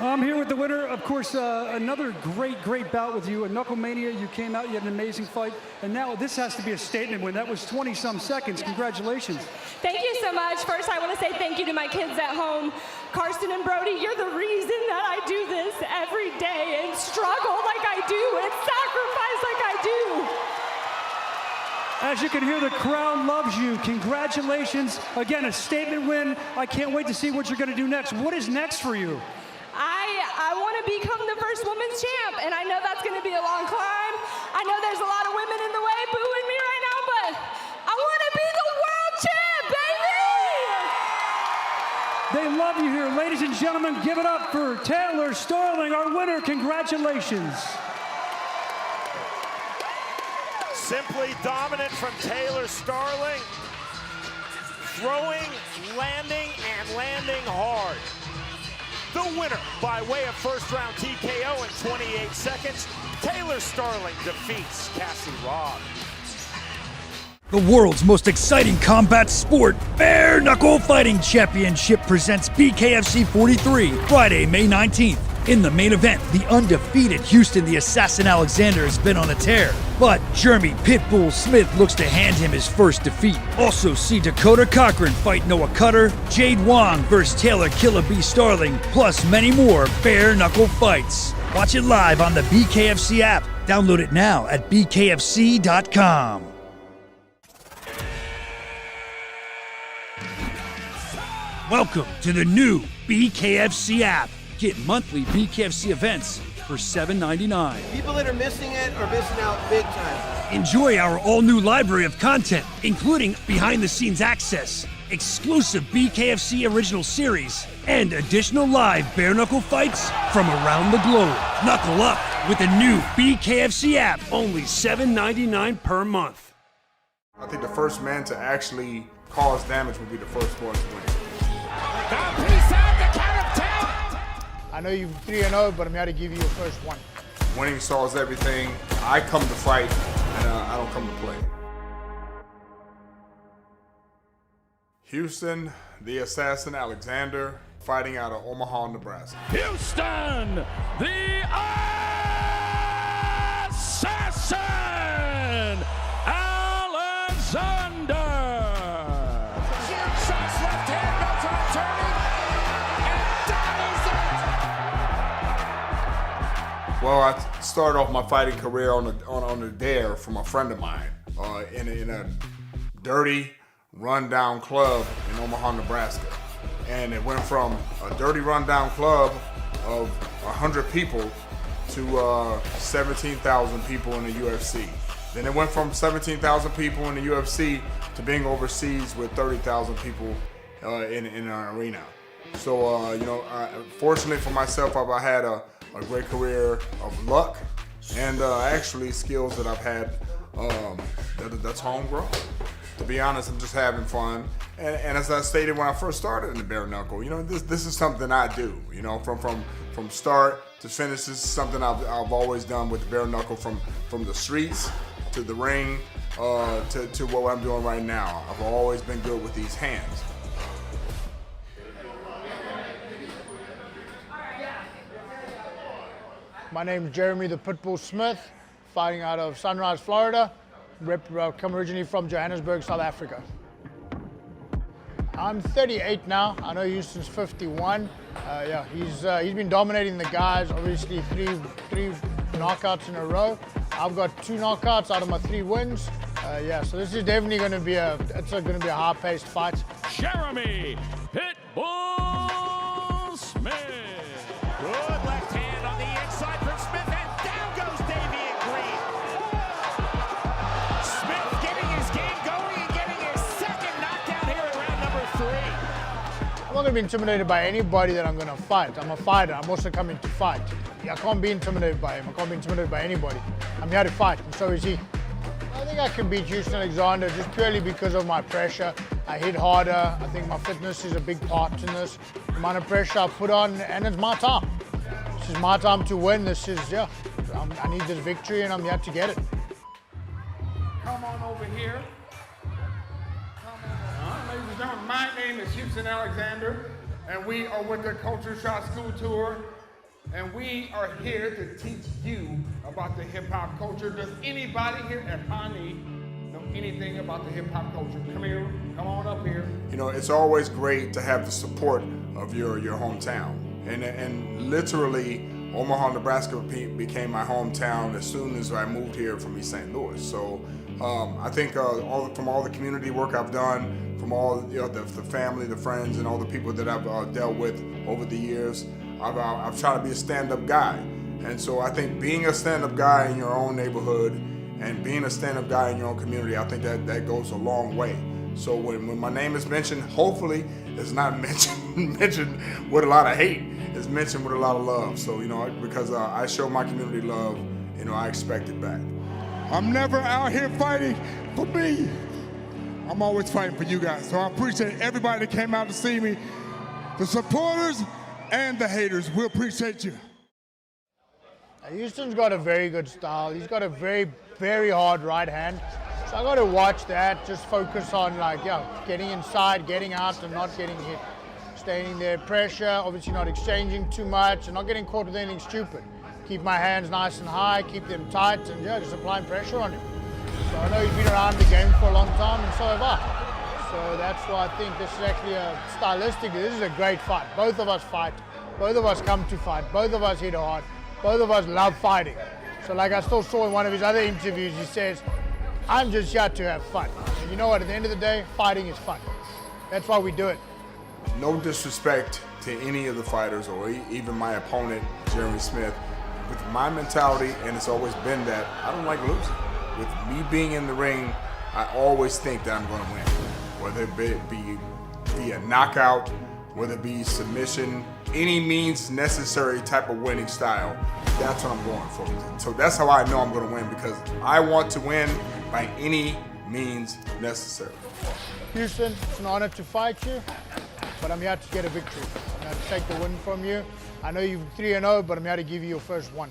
I'm here with the winner. Of course, another great bout with you. At Knucklemania, you came out, you had an amazing fight. And now this has to be a statement win. That was 20-some seconds. Congratulations. Thank you so much. First, I want to say thank you to my kids at home. Carson and Brody, you're the reason that I do this every day and struggle like I do and sacrifice like I do. As you can hear, the crowd loves you. Congratulations. Again, a statement win. I can't wait to see what you're going to do next. What is next for you? I want to become the first women's champ, and I know that's going to be a long climb. I know there's a lot of women in the way booing me right now, but I want to be the world champ. love you here. Ladies and gentlemen, give it up for Taylor Starling, our winner. Congratulations. Simply dominant from Taylor Starling. Throwing, landing, and landing hard. The winner by way of first-round TKO in 28 seconds, Taylor Starling defeats Cassie Robb. The world's most exciting combat sport, Bare Knuckle Fighting Championship presents BKFC 43, Friday, May 19th. In the main event, the undefeated Houston the Assassin Alexander has been on a tear, but Jeremy Pitbull Smith looks to hand him his first defeat. Also see Dakota Cochrane fight Noah Cutter, Jade Wong versus Taylor Killer B Starling, plus many more bare knuckle fights. Watch it live on the BKFC app. Download it now at bkfc.com. Welcome to the new BKFC app. Get monthly BKFC events for $7.99. People that are missing it are missing out big time. Enjoy our all-new library of content, including behind-the-scenes access, exclusive BKFC original series, and additional live bare-knuckle fights from around the globe. Knuckle up with the new BKFC app, only $7.99 per month. I think the first man to actually cause damage will be the first one to win. I know you're 3-0, but I'm here to give you your first one. Winning solves everything. I come to fight, and I don't come to play. Houston, the Assassin Alexander, fighting out of Omaha, Nebraska. Houston, the Assassin Alexander. Shots left hand, no time turning, and Well, I started off my fighting career on a dare from a friend of mine in a dirty, rundown club in Omaha, Nebraska. And it went from a dirty, rundown club of 100 people to 17,000 people in the UFC. Then it went from 17,000 people in the UFC to being overseas with 30,000 people in an arena. So, fortunately for myself, I've had a great career of luck and actually skills that I've had that's homegrown. To be honest, I'm just having fun. And as I stated when I first started in the bare knuckle, this is something I do. From start to finish, this is something I've always done with the bare knuckle, from the streets to the ring to what I'm doing right now. I've always been good with these hands. My name is Jeremy the Pitbull Smith, fighting out of Sunrise, Florida. Come originally from Johannesburg, South Africa. I'm 38 now. I know Houston's 51. He's been dominating the guys. Obviously, three knockouts in a row. I've got 2 knockouts out of my 3 wins. So this is definitely going to be a high-paced fight. Jeremy Pitbull Smith. good left hand on the inside from Smith, and down goes Davian Green. Smith getting his game going and getting his second knockdown here in round number 3. I'm not going to be intimidated by anybody that I'm going to fight. I'm a fighter. I'm also coming to fight. I can't be intimidated by him. I can't be intimidated by anybody. I'm here to fight, and so is he. I think I can beat Houston Alexander just purely because of my pressure. I hit harder. I think my fitness is a big part in this. The amount of pressure I put on, and it's my time. This is my time to win. I need this victory, and I'm here to get it. Come on over here. Ladies and gentlemen, my name is Houston Alexander, and we are with the Culture Shot School Tour, and we are here to teach you about the hip-hop culture. Does anybody here at Pawnee know anything about the hip-hop culture? Come here, come on up here. You know, it's always great to have the support of your hometown. And literally, Omaha, Nebraska became my hometown as soon as I moved here from East St. Louis. So I think from all the community work I've done, from all the family, the friends, and all the people that I've dealt with over the years, I've tried to be a stand-up guy. And so I think being a stand-up guy in your own neighborhood and being a stand-up guy in your own community, I think that goes a long way. So when my name is mentioned, hopefully it's not mentioned with a lot of hate. It's mentioned with a lot of love. So, you know, because I show my community love, you know, I expect it back. I'm never out here fighting for me. I'm always fighting for you guys. So I appreciate everybody that came out to see me, the supporters and the haters. We appreciate you. Houston's got a very good style. He's got a very, very hard right hand. So I got to watch that, just focus on getting inside, getting out and not getting hit. Staying there, pressure, obviously not exchanging too much and not getting caught with anything stupid. Keep my hands nice and high, keep them tight and just applying pressure on him. So I know he's been around the game for a long time and so have I. So that's why I think this is actually stylistically, this is a great fight. Both of us fight, both of us come to fight, both of us hit hard, both of us love fighting. So like I still saw in one of his other interviews, he says, I'm just here to have fun. And you know what, at the end of the day, fighting is fun. That's why we do it. No disrespect to any of the fighters or even my opponent, Jeremy Smith. With my mentality, and it's always been that, I don't like losing. With me being in the ring, I always think that I'm going to win. Whether it be a knockout, whether it be submission, any means necessary type of winning style, that's what I'm going for. So that's how I know I'm going to win, because I want to win by any means necessary. Houston, it's an honor to fight you, but I'm here to get a victory. I'm here to take the win from you. I know you're 3-0, but I'm here to give you your first one.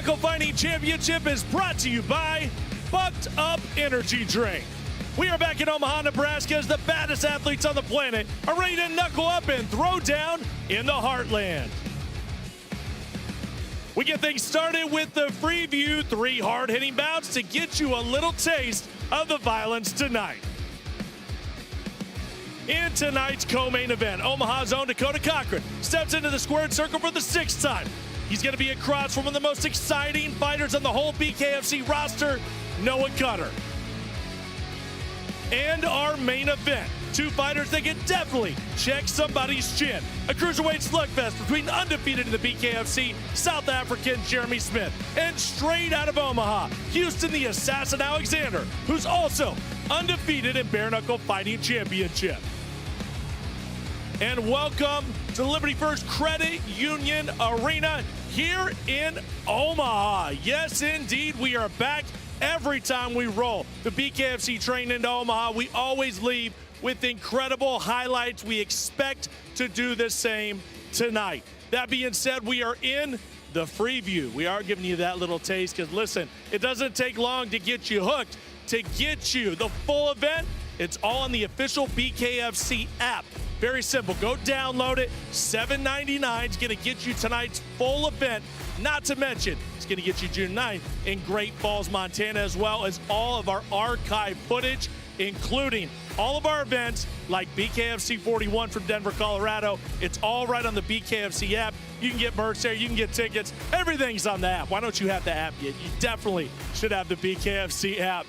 Knuckle Fighting Championship is brought to you by Bucked Up Energy Drink. We are back in Omaha, Nebraska as the baddest athletes on the planet are ready to knuckle up and throw down in the heartland. We get things started with the Freeview 3 hard-hitting bouts to get you a little taste of the violence tonight. In tonight's co-main event, Omaha's own Dakota Cochrane steps into the squared circle for the 6th time. He's going to be across from one of the most exciting fighters on the whole BKFC roster, Noah Cutter. And our main event, 2 fighters that can definitely check somebody's chin. A cruiserweight slugfest between undefeated in the BKFC, South African Jimmie Smith, and straight out of Omaha, Houston the Assassin Alexander, who's also undefeated in Bare Knuckle Fighting Championship. And welcome to Liberty First Credit Union Arena here in Omaha. Yes, indeed, we are back. Every time we roll the BKFC train into Omaha, we always leave with incredible highlights. We expect to do the same tonight. That being said, we are in the Freeview. We are giving you that little taste because, listen, it doesn't take long to get you hooked. To get you the full event, it's all on the official BKFC app. Very simple. Go download it. $7.99 is going to get you tonight's full event. Not to mention, it's going to get you June 9th in Great Falls, Montana, as well as all of our archive footage, including all of our events like BKFC 41 from Denver, Colorado. It's all right on the BKFC app. You can get merch there. You can get tickets. Everything's on the app. Why don't you have the app yet? You definitely should have the BKFC app.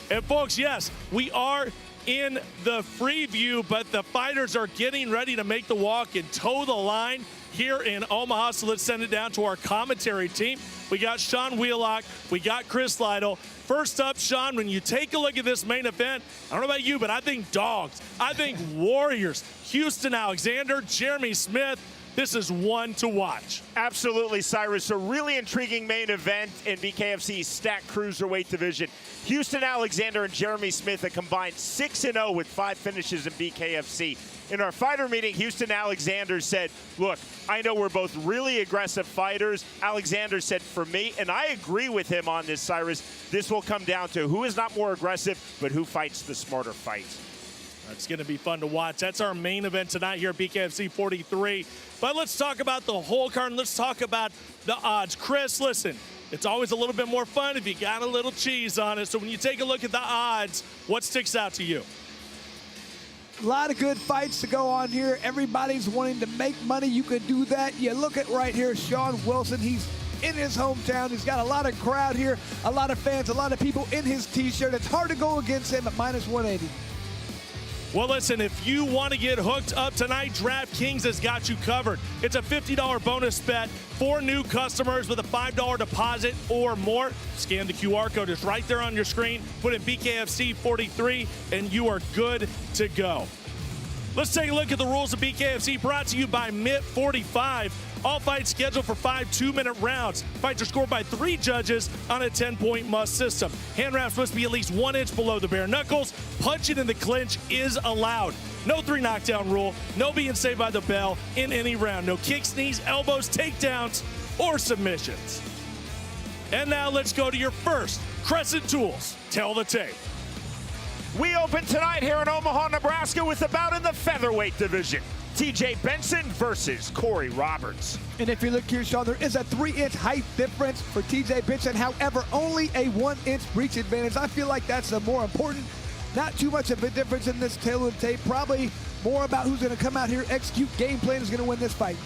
And folks, yes, we are in the Freeview, but the fighters are getting ready to make the walk and toe the line here in Omaha. So let's send it down to our commentary team. We got Sean Wheelock, we got Chris Lytle. First up, Sean, when you take a look at this main event, I don't know about you, but I think dogs, I think warriors, Houston Alexander, Jimmie Smith. This is one to watch. Absolutely, Cyrus. A really intriguing main event in BKFC's stacked cruiserweight division. Houston Alexander and Jimmie Smith, a combined 6-0 with 5 finishes in BKFC. In our fighter meeting, Houston Alexander said, look, I know we're both really aggressive fighters. Alexander said, for me, and I agree with him on this, Cyrus, this will come down to who is not more aggressive, but who fights the smarter fight. It's going to be fun to watch. That's our main event tonight here at BKFC 43. But let's talk about the whole card, and let's talk about the odds. Chris, listen, it's always a little bit more fun if you got a little cheese on it. So when you take a look at the odds, what sticks out to you? A lot of good fights to go on here. Everybody's wanting to make money. You can do that. You look at right here, Sean Wilson. He's in his hometown. He's got a lot of crowd here, a lot of fans, a lot of people in his T-shirt. It's hard to go against him at minus 180. Well, listen, if you want to get hooked up tonight, DraftKings has got you covered. It's a $50 bonus bet for new customers with a $5 deposit or more. Scan the QR code. It's right there on your screen. Put in BKFC 43, and you are good to go. Let's take a look at the rules of BKFC, brought to you by Mitt 45. All fights scheduled for 5 2-minute rounds. Fights are scored by 3 judges on a 10-point must system. Hand wraps must be at least 1 inch below the bare knuckles. Punching in the clinch is allowed. No 3 knockdown rule. No being saved by the bell in any round. No kicks, knees, elbows, takedowns, or submissions. And now let's go to your first Crescent Tools. Tell the tape. We open tonight here in Omaha, Nebraska with a bout in the featherweight division. TJ Benson versus Corey Roberts. And if you look here, Sean, there is a 3-inch height difference for TJ Benson. However, only a 1-inch reach advantage. I feel like that's more important. Not too much of a difference in this tail of the tape. Probably more about who's going to come out here, execute game plan, is going to win this fight.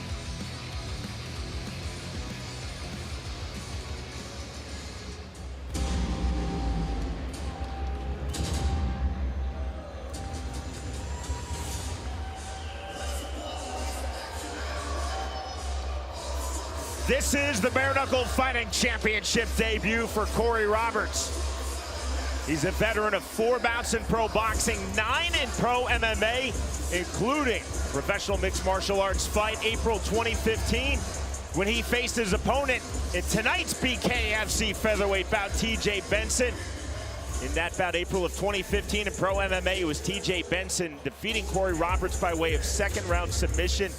This is the Bare Knuckle Fighting Championship debut for Corey Roberts. He's a veteran of 4 bouts in pro boxing, 9 in pro MMA, including professional mixed martial arts fight April 2015, when he faced his opponent in tonight's BKFC featherweight bout, TJ Benson. In that bout, April of 2015 in pro MMA, it was TJ Benson defeating Corey Roberts by way of 2nd round submission.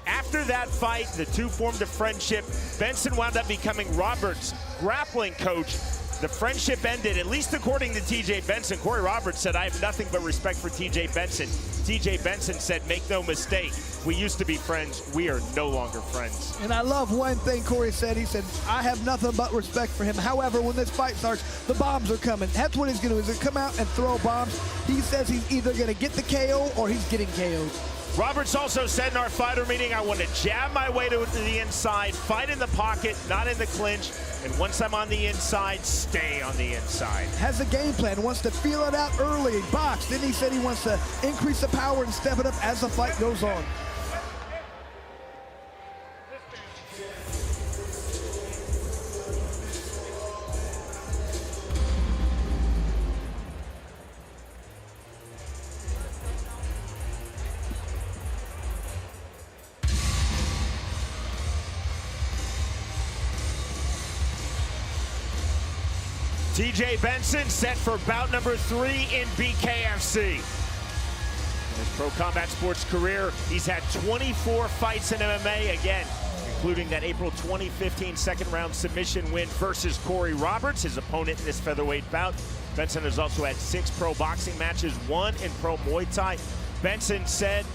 After that fight, the 2 formed a friendship. Benson wound up becoming Roberts' grappling coach. The friendship ended, at least according to TJ Benson. Corey Roberts said, I have nothing but respect for TJ Benson. TJ Benson said, make no mistake, we used to be friends. We are no longer friends. And I love one thing Corey said. He said, I have nothing but respect for him. However, when this fight starts, the bombs are coming. That's what he's going to do. He's going to come out and throw bombs. He says he's either going to get the KO or he's getting KO'd. Roberts also said in our fighter meeting, I want to jab my way to the inside, fight in the pocket, not in the clinch, and once I'm on the inside, stay on the inside. Has a game plan, wants to feel it out early, box. Then he said he wants to increase the power and step it up as the fight goes on. TJ Benson set for bout number 3 in BKFC. In his pro combat sports career, he's had 24 fights in MMA, again, including that April 2015 second round submission win versus Corey Roberts, his opponent in this featherweight bout. Benson has also had 6 pro boxing matches, 1 in pro Muay Thai. Benson said,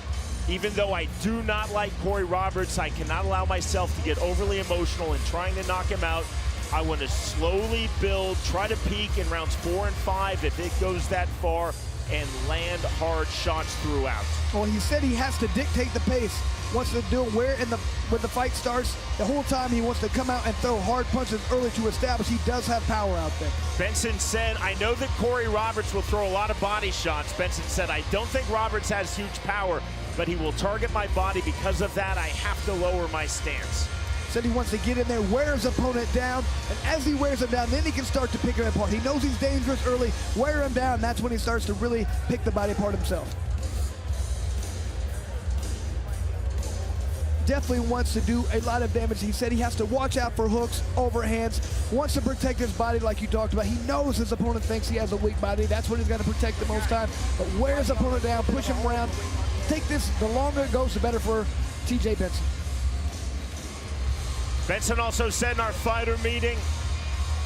even though I do not like Corey Roberts, I cannot allow myself to get overly emotional in trying to knock him out. I want to slowly build, try to peak in rounds 4 and 5 if it goes that far, and land hard shots throughout. Well, he said he has to dictate the pace. Wants to do it when the fight starts. The whole time he wants to come out and throw hard punches early to establish he does have power out there. Benson said, I know that Corey Roberts will throw a lot of body shots. Benson said, I don't think Roberts has huge power, but he will target my body. Because of that, I have to lower my stance. Said he wants to get in there, wear his opponent down, and as he wears him down, then he can start to pick him apart. He knows he's dangerous early, wear him down, that's when he starts to really pick the body apart himself. Definitely wants to do a lot of damage. He said he has to watch out for hooks, overhands, wants to protect his body like you talked about. He knows his opponent thinks he has a weak body. That's what he's got to protect the most time. But wear his opponent down, push him around. Take this, the longer it goes, the better for TJ Benson. Benson also said in our fighter meeting,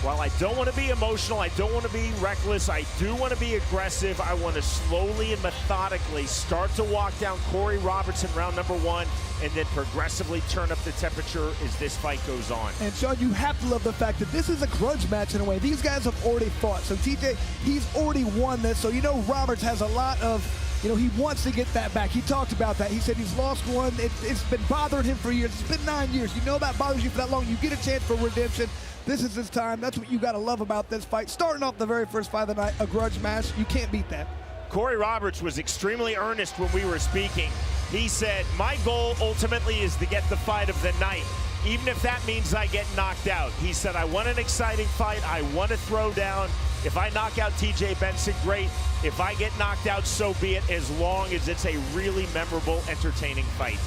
while I don't want to be emotional, I don't want to be reckless, I do want to be aggressive. I want to slowly and methodically start to walk down Corey Roberts in round number 1 and then progressively turn up the temperature as this fight goes on. And Sean, you have to love the fact that this is a grudge match in a way. These guys have already fought. So TJ, he's already won this. So you know Roberts has a lot of, he wants to get that back. He talked about that. He said he's lost one. It's been bothering him for years. It's been 9 years. You know that bothers you for that long. You get a chance for redemption. This is his time. That's what you got to love about this fight. Starting off the very first fight of the night, a grudge match. You can't beat that. Corey Roberts was extremely earnest when we were speaking. He said, my goal ultimately is to get the fight of the night, even if that means I get knocked out. He said, I want an exciting fight. I want to throw down. If I knock out TJ Benson, great. If I get knocked out, so be it, as long as it's a really memorable, entertaining fight.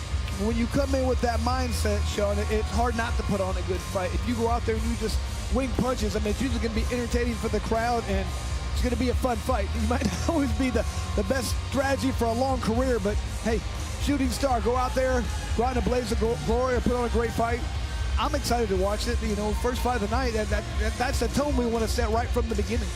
When you come in with that mindset, Sean, it's hard not to put on a good fight. If you go out there and you just wing punches, I mean, it's usually going to be entertaining for the crowd, and it's going to be a fun fight. You might not always be the best strategy for a long career, but hey, shooting star, go out there, go out in a blaze of glory, or put on a great fight. I'm excited to watch it. First fight of the night, that's the tone we want to set right from the beginning.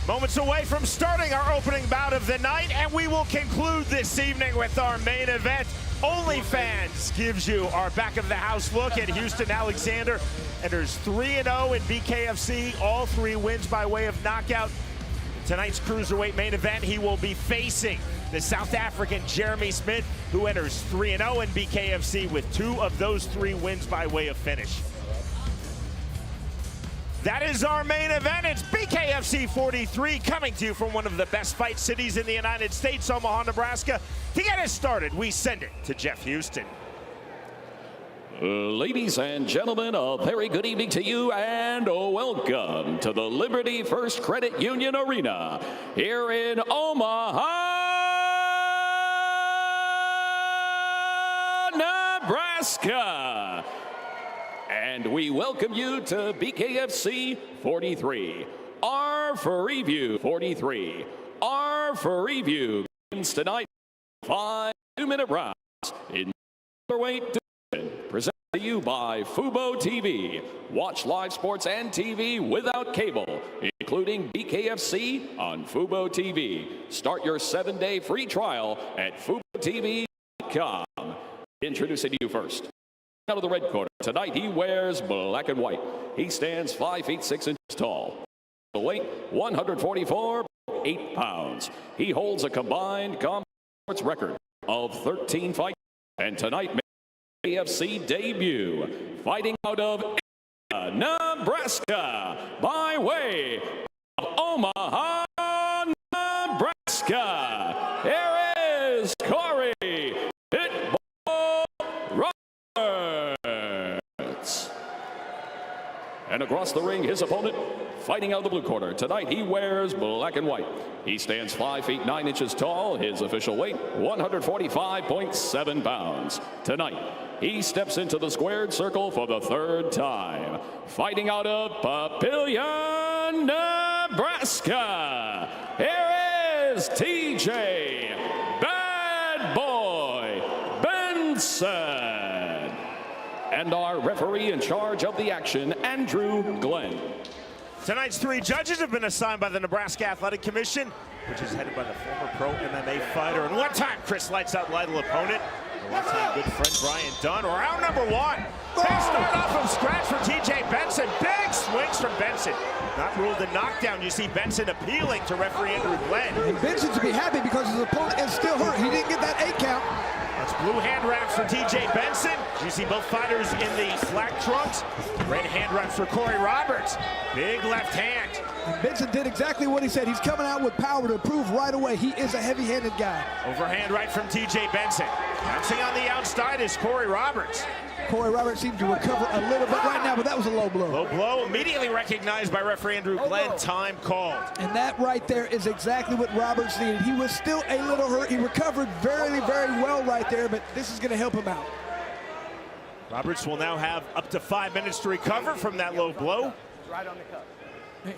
Moments away from starting our opening bout of the night, and we will conclude this evening with our main event. OnlyFans gives you our back-of-the-house look at Houston Alexander. Enters 3-0 in BKFC, all 3 wins by way of knockout. Tonight's cruiserweight main event, he will be facing the South African Jeremy Smith, who enters 3-0 in BKFC with 2 of those 3 wins by way of finish. That is our main event. It's BKFC 43, coming to you from one of the best fight cities in the United States, Omaha, Nebraska. To get us started, we send it to Jeff Houston. Ladies and gentlemen, a very good evening to you and welcome to the Liberty First Credit Union Arena here in Omaha, Nebraska. And we welcome you to BKFC 43. R for review 43. R for review games tonight. 5 2-minute rounds in middleweight division. Presented to you by Fubo TV. Watch live sports and TV without cable, including BKFC on Fubo TV. Start your 7-day free trial at FuboTV.com. Introducing you first. Out of the red corner, tonight he wears black and white. He stands 5 feet 6 inches tall. The weight, 144.8 pounds. He holds a combined combat sports record of 13 fights. And tonight, BKFC debut, fighting out of Nebraska by way of Omaha, Nebraska. Here is Corey Pitbull Roberts. And across the ring, his opponent, fighting out of the blue corner. Tonight, he wears black and white. He stands 5 feet 9 inches tall. His official weight, 145.7 pounds. Tonight, he steps into the squared circle for the 3rd time. Fighting out of Papillion, Nebraska. Here is TJ Bad Boy Benson. And our referee in charge of the action, Andrew Glenn. Tonight's 3 judges have been assigned by the Nebraska Athletic Commission, which is headed by the former pro MMA fighter and one-time Chris Lights Out Lytle opponent, and one-time good friend Brian Dunn. Round number 1. They start off from scratch for TJ Benson. Big swings from Benson. Not ruled a knockdown. You see Benson appealing to referee Andrew Glenn. And Benson should be happy because his opponent is still hurt. He didn't get that 8 count. That's blue hand wraps for TJ Benson. You see both fighters in the black trunks. Red hand wraps for Corey Roberts. Big left hand. And Benson did exactly what he said. He's coming out with power to prove right away he is a heavy-handed guy. Overhand right from TJ Benson. Bouncing on the outside is Corey Roberts. Corey Roberts seemed to recover a little bit right now, but that was a low blow. Low blow, immediately recognized by referee Andrew Glenn. Time called. And that right there is exactly what Roberts needed. He was still a little hurt. He recovered very, very well right there, but this is going to help him out. Roberts will now have up to 5 minutes to recover from that low blow. Right on the cup.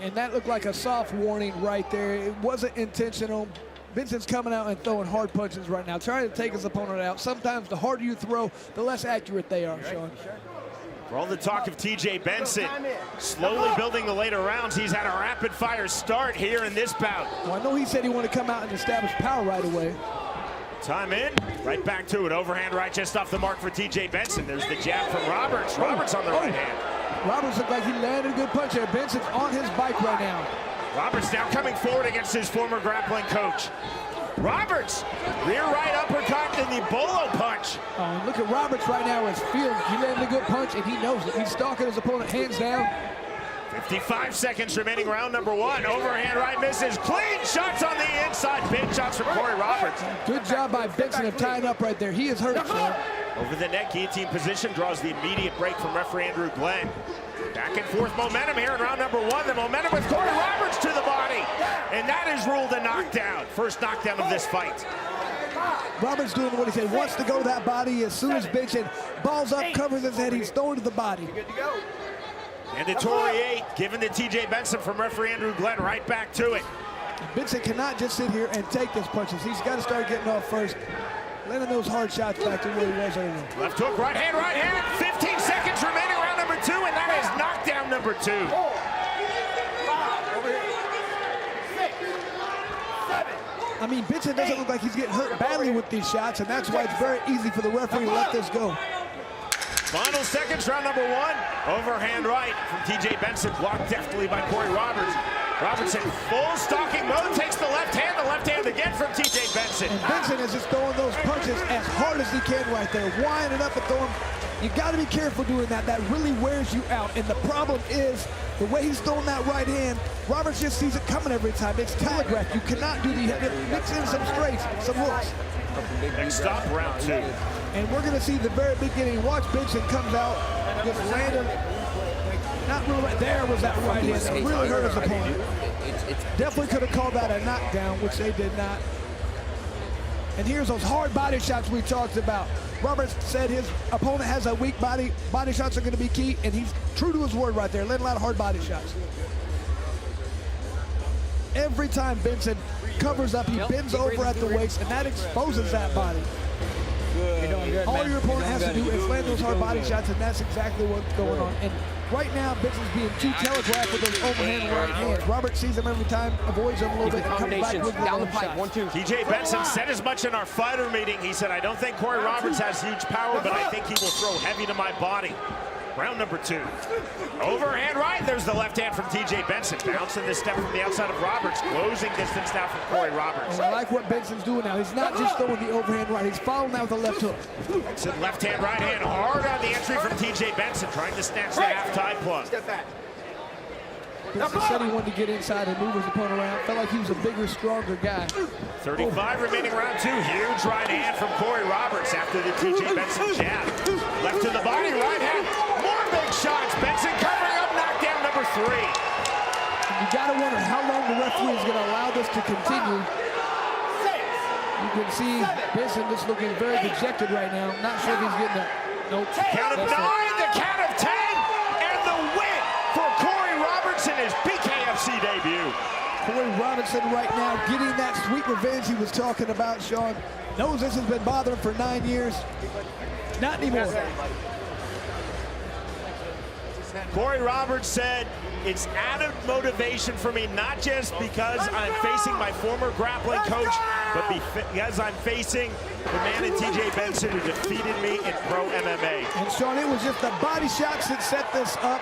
And that looked like a soft warning right there. It wasn't intentional. Benson's coming out and throwing hard punches right now, trying to take his opponent out. Sometimes the harder you throw, the less accurate they are, Sean. For all the talk of TJ Benson, slowly building the later rounds, he's had a rapid-fire start here in this bout. Well, I know he said he wanted to come out and establish power right away. Time in, right back to it. Overhand right just off the mark for TJ Benson. There's the jab from Roberts. Roberts on the right hand. Roberts looked like he landed a good punch there. Benson's on his bike right now. Roberts now coming forward against his former grappling coach. Roberts, rear right uppercut and the bolo punch. Oh, look at Roberts right now. He's feeling he landed a good punch and he knows it. He's stalking his opponent hands down. 55 seconds remaining, round number 1. Overhand right misses. Clean shots on the inside. Big shots from Corey Roberts. Good job by Benson of tying up right there. He is hurt, Sean. Over the neck, guillotine position, draws the immediate break from referee Andrew Glenn. Back and forth momentum here in round number 1. The momentum with Corey Roberts to the body. And that is ruled a knockdown. First knockdown of this fight. Roberts doing what he said. Wants to go to that body as soon as Benson balls up, covers his head. He's throwing to the body. Good to go. Mandatory 8 given to TJ Benson from referee Andrew Glenn. Right back to it. Benson cannot just sit here and take those punches. He's got to start getting off first. Landing those hard shots back to where he was earlier. Left hook, right hand, right hand. 15 seconds remaining, round number 2, and that is knockdown number 2. 4, 5, over here. 6, 7. I mean, Benson doesn't look like he's getting hurt badly with these shots, and that's why it's very easy for the referee to let this go. Final seconds, round number 1. Overhand right from TJ Benson, blocked deftly by Corey Roberts. Roberts in full stalking mode, takes the left hand again from TJ Benson. And Benson is just throwing those punches as hard as he can right there, winding up and throwing. You got to be careful doing that. That really wears you out. And the problem is the way he's throwing that right hand, Roberts just sees it coming every time. It's telegraphed. You cannot do the mix in some straights, some hooks. Next stop, round 2. And we're going to see the very beginning. Watch Benson comes out, just landed. Not really right there was that right hand that really hurt his opponent. Definitely could have called that a knockdown, which they did not. And here's those hard body shots we talked about. Roberts said his opponent has a weak body. Body shots are going to be key, and he's true to his word right there, letting a lot of hard body shots. Every time Benson covers up, he bends over at the waist, and that exposes that body. Good. You're doing good, all your opponent has to do is land those hard body shots, and that's exactly what's going on. And right now, Benson's being too telegraphed with those overhand right hands. Robert sees them every time, avoids them a little bit, and comes back with down the pipe. shots. 1, 2. TJ Benson said as much in our fighter meeting. He said, I don't think Corey Roberts has huge power, but I think he will throw heavy to my body. Round number 2. Overhand right. There's the left hand from TJ Benson. Bouncing this step from the outside of Roberts. Closing distance now from Corey Roberts. And I like what Benson's doing now. He's not just throwing the overhand right. He's following that with a left hook. Benson left hand, right hand. Hard on the entry from TJ Benson. Trying to snatch the half tie plug. Step back. Benson said he wanted to get inside and move his opponent around. Felt like he was a bigger, stronger guy. 35 remaining round 2. Huge right hand from Corey Roberts after the TJ Benson jab. Left to the body, right hand. More big shots. Benson covering up knockdown number 3. You got to wonder how long the referee is going to allow this to continue. You can see Benson just looking very dejected right now. Not sure if he's getting a nope. Count of 9, the count of 10, and the win for Corey Roberts in his BKFC debut. Corey Robinson right now getting that sweet revenge he was talking about, Sean. Knows this has been bothering him for 9 years. Not anymore. Corey Roberts said, it's added motivation for me, not just because I'm facing my former grappling coach, but because I'm facing the man in TJ Benson who defeated me in pro MMA. And Sean, it was just the body shots that set this up.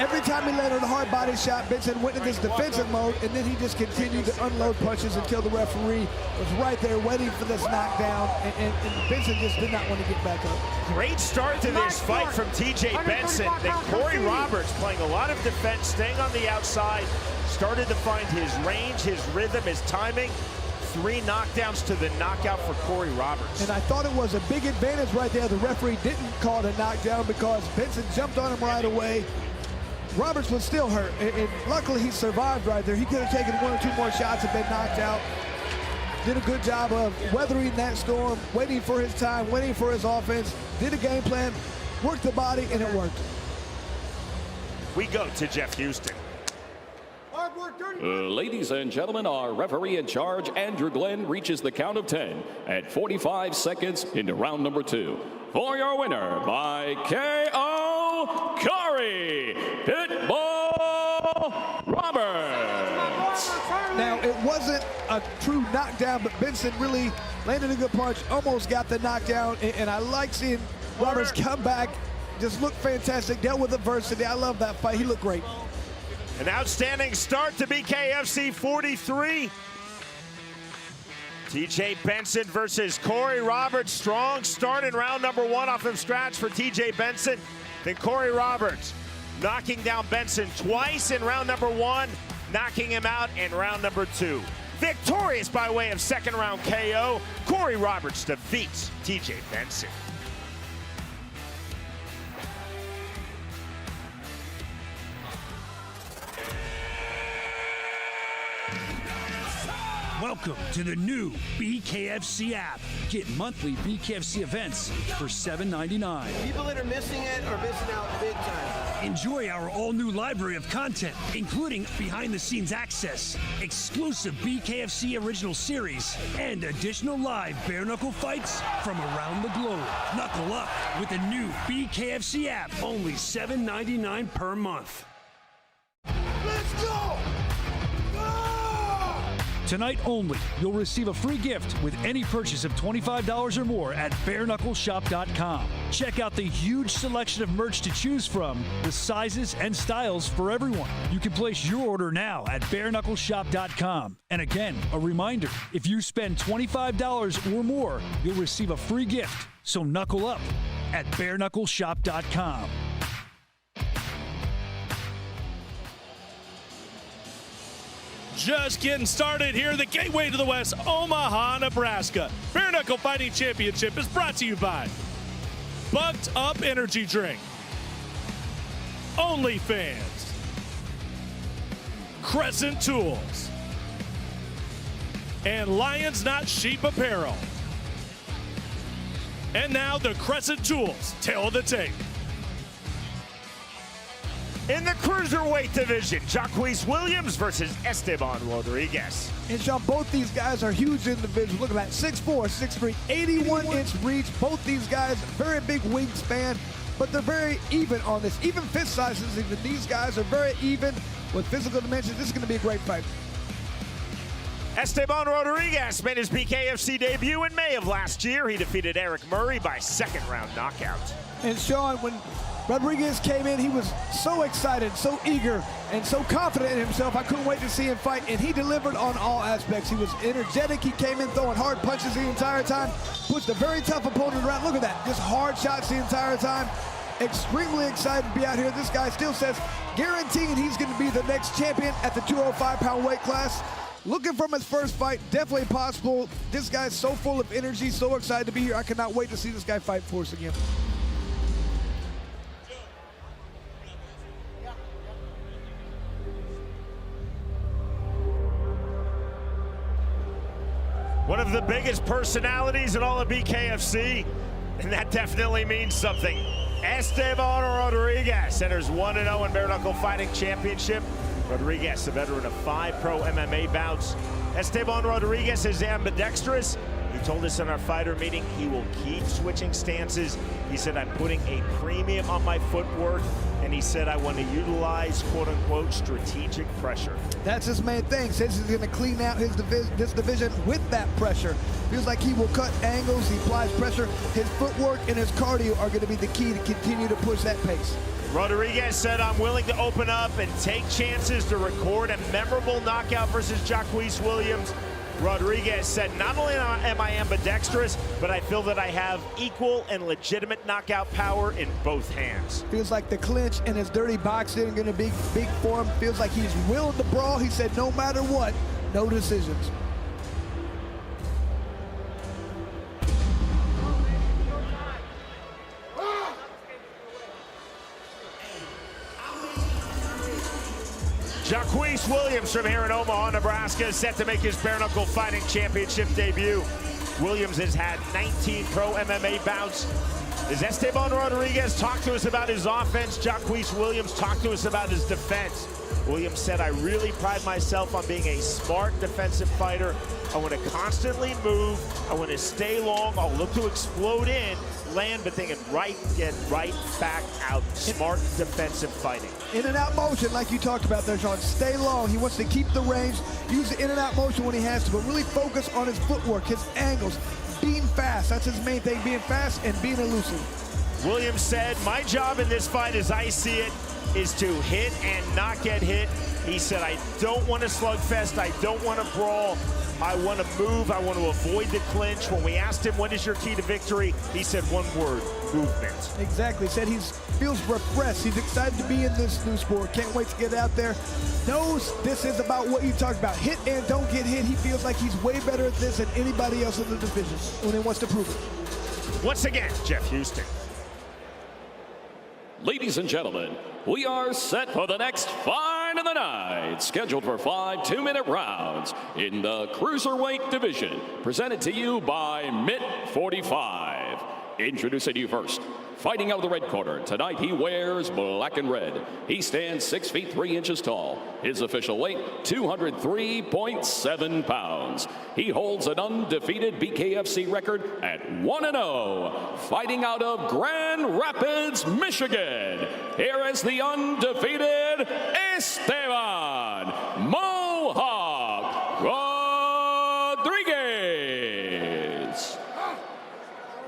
Every time he landed a hard body shot, Benson went into this defensive mode, and then he just continued to unload punches until the referee was right there waiting for this knockdown, and Benson just did not want to get back up. Great start to this fight from TJ Benson. Then Corey Roberts playing a lot of defense, staying on the outside, started to find his range, his rhythm, his timing. 3 knockdowns to the knockout for Corey Roberts. And I thought it was a big advantage right there. The referee didn't call it a knockdown because Benson jumped on him right away. Roberts was still hurt, and luckily he survived right there. He could have taken 1 or 2 more shots and been knocked out. Did a good job of weathering that storm, waiting for his time, waiting for his offense, did a game plan, worked the body, and it worked. We go to Jeff Houston. Ladies and gentlemen, our referee in charge, Andrew Glenn, reaches the count of 10 at 45 seconds into round number 2. For your winner by KO, Corey Pitbull Roberts. Now, it wasn't a true knockdown, but Benson really landed a good punch, almost got the knockdown, and I like seeing Roberts come back, just look fantastic, dealt with adversity. I love that fight. He looked great. An outstanding start to BKFC 43. TJ Benson versus Corey Roberts. Strong start in round number 1 off of scratch for TJ Benson. Then Corey Roberts knocking down Benson twice in round number 1, knocking him out in round number 2. Victorious by way of second round KO, Corey Roberts defeats TJ Benson. Welcome to the new BKFC app. Get monthly BKFC events for $7.99. People that are missing it are missing out big time. Enjoy our all-new library of content, including behind-the-scenes access, exclusive BKFC original series, and additional live bare-knuckle fights from around the globe. Knuckle up with the new BKFC app, only $7.99 per month. Let's go! Tonight only, you'll receive a free gift with any purchase of $25 or more at bareknuckleshop.com. Check out the huge selection of merch to choose from, the sizes and styles for everyone. You can place your order now at bareknuckleshop.com. And again, a reminder, if you spend $25 or more, you'll receive a free gift. So knuckle up at bareknuckleshop.com. Just getting started here, the gateway to the West, Omaha, Nebraska. Bare Knuckle Fighting Championship is brought to you by Bucked Up Energy Drink, OnlyFans, Crescent Tools, and Lions Not Sheep Apparel. And now the Crescent Tools, tail of the tape. In the cruiserweight division, Jacquees Williams versus Esteban Rodriguez. And Sean, both these guys are huge individuals. Look at that, 6'4", 6'3", 81-inch reach. Both these guys, very big wingspan, but they're very even on this. Even fist sizes, even these guys are very even with physical dimensions. This is going to be a great fight. Esteban Rodriguez made his BKFC debut in May of last year. He defeated Eric Murray by second-round knockout. And Sean, when Rodriguez came in, he was so excited, so eager, and so confident in himself. I couldn't wait to see him fight, and he delivered on all aspects. He was energetic. He came in throwing hard punches the entire time, pushed a very tough opponent around. Look at that, just hard shots the entire time. Extremely excited to be out here. This guy still says, guaranteeing he's going to be the next champion at the 205-pound weight class. Looking from his first fight, definitely possible. This guy's so full of energy, so excited to be here. I cannot wait to see this guy fight for us again. One of the biggest personalities in all of BKFC, and that definitely means something. Esteban Rodriguez enters 1-0 in Bare Knuckle Fighting Championship. Rodriguez, a veteran of 5 pro MMA bouts. Esteban Rodriguez is ambidextrous. He told us in our fighter meeting he will keep switching stances. He said, I'm putting a premium on my footwork. And he said, I want to utilize, quote unquote, strategic pressure. That's his main thing. Says he's going to clean out this division with that pressure. Feels like he will cut angles, he applies pressure. His footwork and his cardio are going to be the key to continue to push that pace. Rodriguez said, I'm willing to open up and take chances to record a memorable knockout versus Jacquees Williams. Rodriguez said, not only am I ambidextrous, but I feel that I have equal and legitimate knockout power in both hands. Feels like the clinch and his dirty boxing are going to be big for him. Feels like he's willing to brawl. He said, no matter what, no decisions. Jacquees Williams from here in Omaha, Nebraska, is set to make his Bare Knuckle Fighting Championship debut. Williams has had 19 pro MMA bouts. As Esteban Rodriguez talked to us about his offense, Jacquees Williams talked to us about his defense. Williams said, I really pride myself on being a smart defensive fighter. I want to constantly move. I want to stay long. I'll look to explode in, land, but then get right back out. Smart defensive fighting. In and out motion, like you talked about there, Sean. Stay long. He wants to keep the range, use the in and out motion when he has to, but really focus on his footwork, his angles, being fast. That's his main thing, being fast and being elusive. Williams said, my job in this fight, as I see it, is to hit and not get hit. He said, I don't want to slugfest. I don't want to brawl. I want to move. I want to avoid the clinch. When we asked him, what is your key to victory? He said one word, movement. Exactly. Said he feels refreshed. He's excited to be in this new sport. Can't wait to get out there. Knows this is about what you talked about. Hit and don't get hit. He feels like he's way better at this than anybody else in the division when he wants to prove it. Once again, Jeff Houston. Ladies and gentlemen, we are set for the next fight of the night, scheduled for 5 2-minute rounds in the cruiserweight division, presented to you by Mitt 45. Introducing you first, fighting out of the red corner. Tonight he wears black and red. He stands 6 feet 3 inches tall. His official weight, 203.7 pounds. He holds an undefeated BKFC record at 1-0. Fighting out of Grand Rapids, Michigan. Here is the undefeated Esteban Mohawk Rodriguez.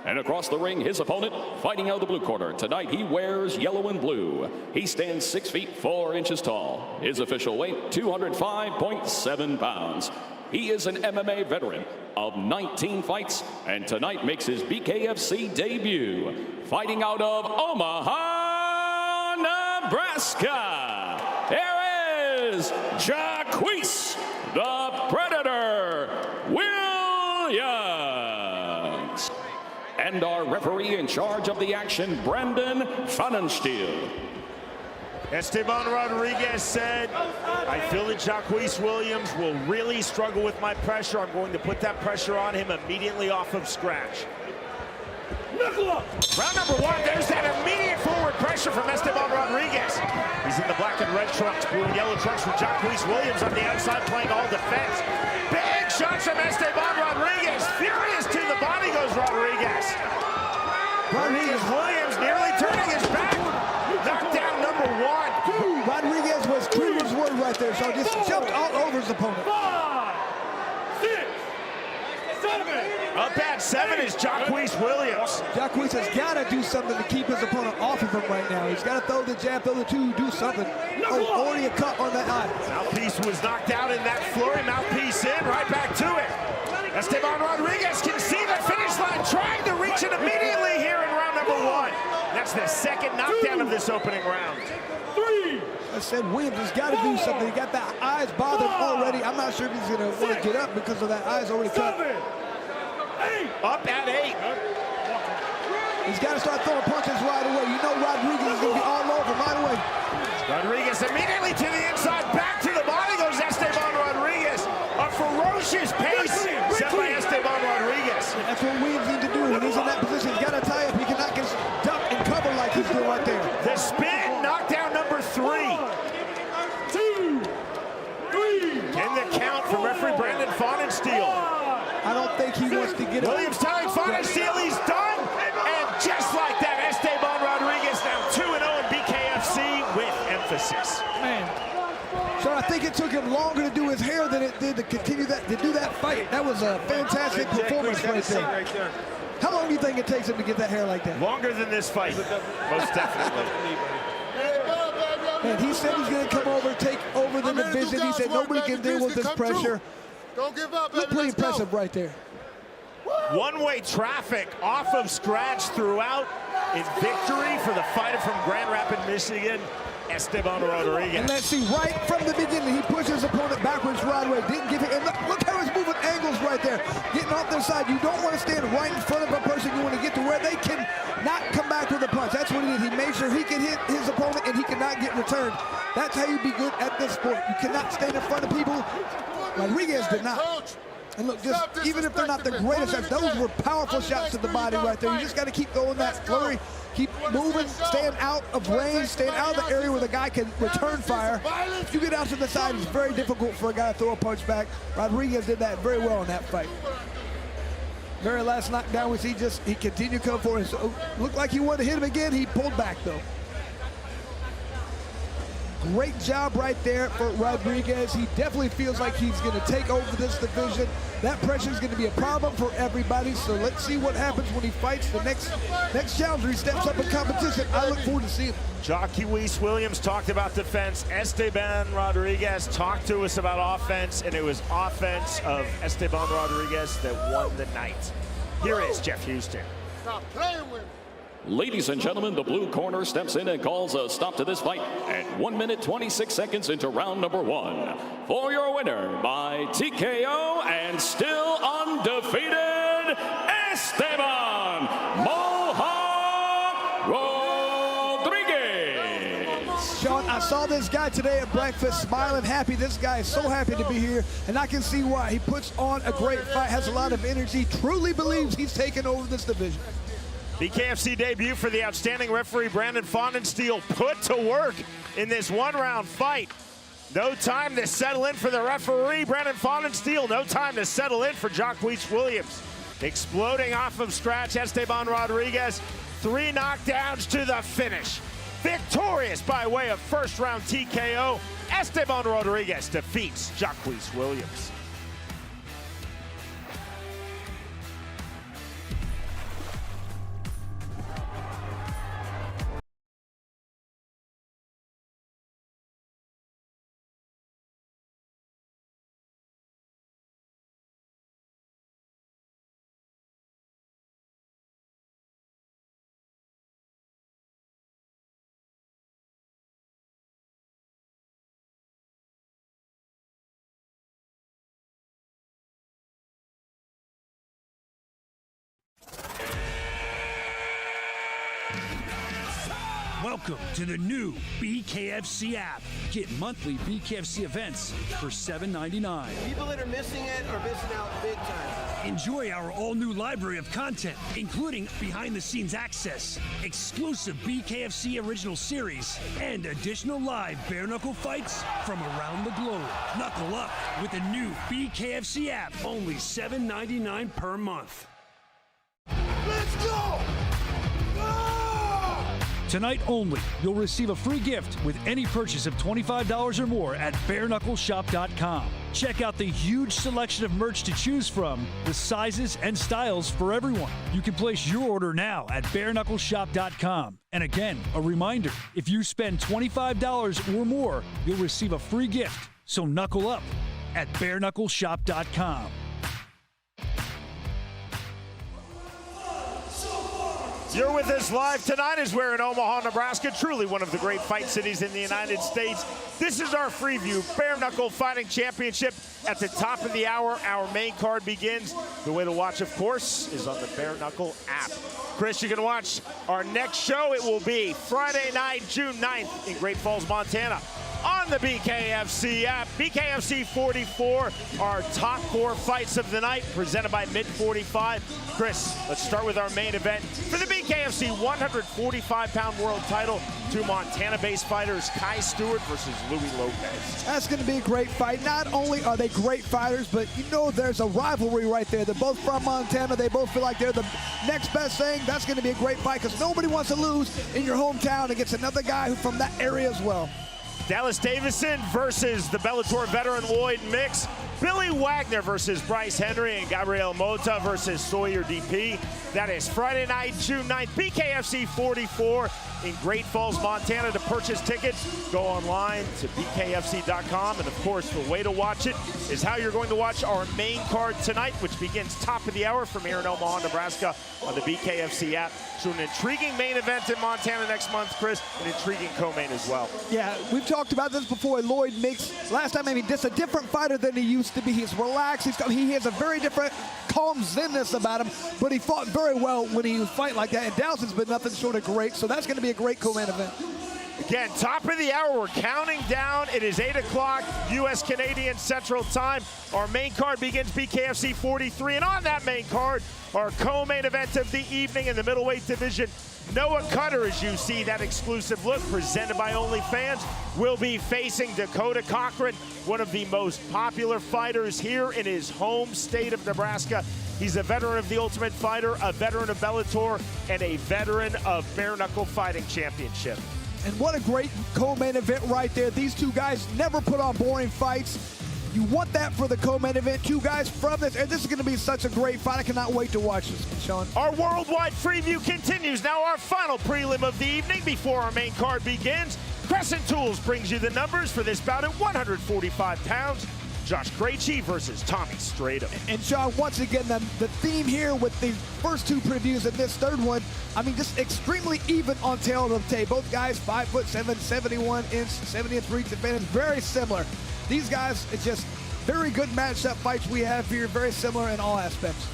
And across the ring, his opponent, fighting out of the blue corner. Tonight, he wears yellow and blue. He stands 6 feet 4 inches tall. His official weight, 205.7 pounds. He is an MMA veteran of 19 fights, and tonight makes his BKFC debut. Fighting out of Omaha, Nebraska. Here is Jacquees, the Predator, Williams. And our referee in charge of the action, Brandon Pfannenstiel. Esteban Rodriguez said, I feel that Jacquees Williams will really struggle with my pressure. I'm going to put that pressure on him immediately off of scratch. Round number one, there's that immediate forward pressure from Esteban Rodriguez. He's in the black and red trunks, blue and yellow trunks from Jacquees Williams on the outside playing all defense. Big shots from Esteban Rodriguez. Furious to the body goes Rodriguez. Williams nearly turning his back. Knockdown number one. Rodriguez was true to his word right there, so just jumped all over his opponent. 5, 6, 7. Up at 7 is Jacquees Williams. Jacquees has got to do something to keep his opponent off of him right now. He's got to throw the jab, throw the two, do something. Oh, already a cut on that eye. Mouthpiece was knocked out in that flurry. Mouthpiece in, right back to it. Esteban Rodriguez can see the finish line, trying to reach it immediately here in round number one. That's the second knockdown of this opening round. 3. I said Williams has got to do something. He got the eyes bothered already. I'm not sure if he's going to want to get up because of that eyes already cut. 7, 8. Up at 8. He's got to start throwing punches right away. You know Rodriguez is going to be all over right away. Rodriguez immediately to the inside, back to the body goes Esteban Rodriguez. A ferocious pace set by Esteban Rodriguez. That's what Williams needs to do. When he's in that position, he's got to tie up. He cannot get duck and cover like he's doing right there. The spin, knockdown number 3. 2, 3. In the count from referee Brandon Faunensteel. I don't think he wants to get it. Williams telling Faunensteel he's done. And just like that, Esteban Rodriguez now 2-0 in BKFC with emphasis. Man. So I think it took him longer to do his hair than it did to continue that, to do that fight. That was a fantastic performance right there. How long do you think it takes him to get that hair like that? Longer than this fight, most definitely. Man, he said he's going to come over, take over the division. He said nobody can deal with this pressure. Don't give up, Looked pretty impressive right there. One-way traffic off of scratch throughout in victory for the fighter from Grand Rapids, Michigan, Esteban Rodriguez. And let's see, right from the beginning, he pushed his opponent backwards right away. Didn't give it, and look how he's moving angles right there. Getting off their side. You don't want to stand right in front of a person. You want to get to where they can not come back with a punch. That's what he did. He made sure he could hit his opponent and he cannot get returned. That's how you be good at this sport. You cannot stand in front of people. Rodriguez did not. And look, just even if they're not the greatest shots, those were powerful shots to the body right there. You just got to keep going that flurry, keep moving, staying out of range, staying out of the area where the guy can return fire. If you get out to the side, it's very difficult for a guy to throw a punch back. Rodriguez did that very well in that fight. Very last knockdown was he continued to come forward. So looked like he wanted to hit him again. He pulled back though. Great job right there for Rodriguez. He definitely feels like he's going to take over this division. That pressure is going to be a problem for everybody. So let's see what happens when he fights the next challenger. He steps up in competition. I look forward to seeing him. Jacquees Williams talked about defense. Esteban Rodriguez talked to us about offense, and it was offense of Esteban Rodriguez that won the night. Here is Jeff Houston. Stop playing with me. Ladies and gentlemen, the blue corner steps in and calls a stop to this fight at 1 minute 26 seconds into round number 1. For your winner by TKO and still undefeated, Esteban Mohawk Rodriguez. Sean, I saw this guy today at breakfast smiling, happy. This guy is so happy to be here, and I can see why. He puts on a great fight, has a lot of energy, truly believes he's taking over this division. BKFC debut for the outstanding referee Brandon Faunensteel put to work in this one-round fight. No time to settle in for the referee, Brandon Faunensteel. No time to settle in for Jacquees Williams. Exploding off of scratch, Esteban Rodriguez. 3 knockdowns to the finish. Victorious by way of first-round TKO, Esteban Rodriguez defeats Jacquees Williams. Welcome to the new BKFC app. Get monthly BKFC events for $7.99. People that are missing it are missing out big time. Enjoy our all-new library of content, including behind-the-scenes access, exclusive BKFC original series, and additional live bare-knuckle fights from around the globe. Knuckle up with the new BKFC app, only $7.99 per month. Let's go! Tonight only, you'll receive a free gift with any purchase of $25 or more at bareknuckleshop.com. Check out the huge selection of merch to choose from, the sizes and styles for everyone. You can place your order now at bareknuckleshop.com. And again, a reminder, if you spend $25 or more, you'll receive a free gift. So knuckle up at bareknuckleshop.com. You're with us live tonight as we're in Omaha, Nebraska, truly one of the great fight cities in the United States. This is our preview, Bare Knuckle Fighting Championship. At the top of the hour, our main card begins. The way to watch, of course, is on the Bare Knuckle app. Chris, you can watch our next show. It will be Friday night, June 9th in Great Falls, Montana, on the BKFC app. BKFC 44, our top 4 fights of the night, presented by Mid 45. Chris, let's start with our main event for the BKFC 145-pound world title. 2 Montana-based fighters, Kai Stewart versus Louis Lopez. That's going to be a great fight. Not only are they great fighters, but you know there's a rivalry right there. They're both from Montana. They both feel like they're the next best thing. That's going to be a great fight because nobody wants to lose in your hometown against another guy who's from that area as well. Dallas Davison versus the Bellator veteran Lloyd Mix. Billy Wagner versus Bryce Henry, and Gabriel Mota versus Sawyer DP. That is Friday night, June 9th, BKFC 44 in Great Falls, Montana. To purchase tickets, go online to bkfc.com. And of course, the way to watch it is how you're going to watch our main card tonight, which begins top of the hour from here in Omaha, Nebraska on the BKFC app. So an intriguing main event in Montana next month, Chris, an intriguing co-main as well. Yeah, we've talked about this before. Lloyd Mix, last time, I mean, just a different fighter than he used to be. He's relaxed. He has a very different calm zenness about him, but he fought very well when he was fighting like that. And Dallas has been nothing short of great, so that's going to be a great co-main event. Again, top of the hour, we're counting down. It is 8 o'clock U.S. Canadian Central Time. Our main card begins BKFC 43, and on that main card, our co-main event of the evening in the middleweight division, Noah Cutter, as you see that exclusive look presented by OnlyFans, will be facing Dakota Cochrane, one of the most popular fighters here in his home state of Nebraska. He's a veteran of the Ultimate Fighter, a veteran of Bellator, and a veteran of Bare Knuckle Fighting Championship. And what a great co-main event right there. These two guys never put on boring fights. You want that for the co-main event. 2 guys from this, and this is going to be such a great fight. I cannot wait to watch this, Sean. Our worldwide preview continues. Now our final prelim of the evening before our main card begins. Crescent Tools brings you the numbers for this bout at 145 pounds. Josh Krejci versus Tommy Stratum. And Sean, once again, the theme here with the first 2 previews and this third one, I mean, just extremely even on tail of the tape. Both guys 5'7", 71 inch, 70 3 advantage, very similar. These guys, it's just very good matchup fights we have here, very similar in all aspects.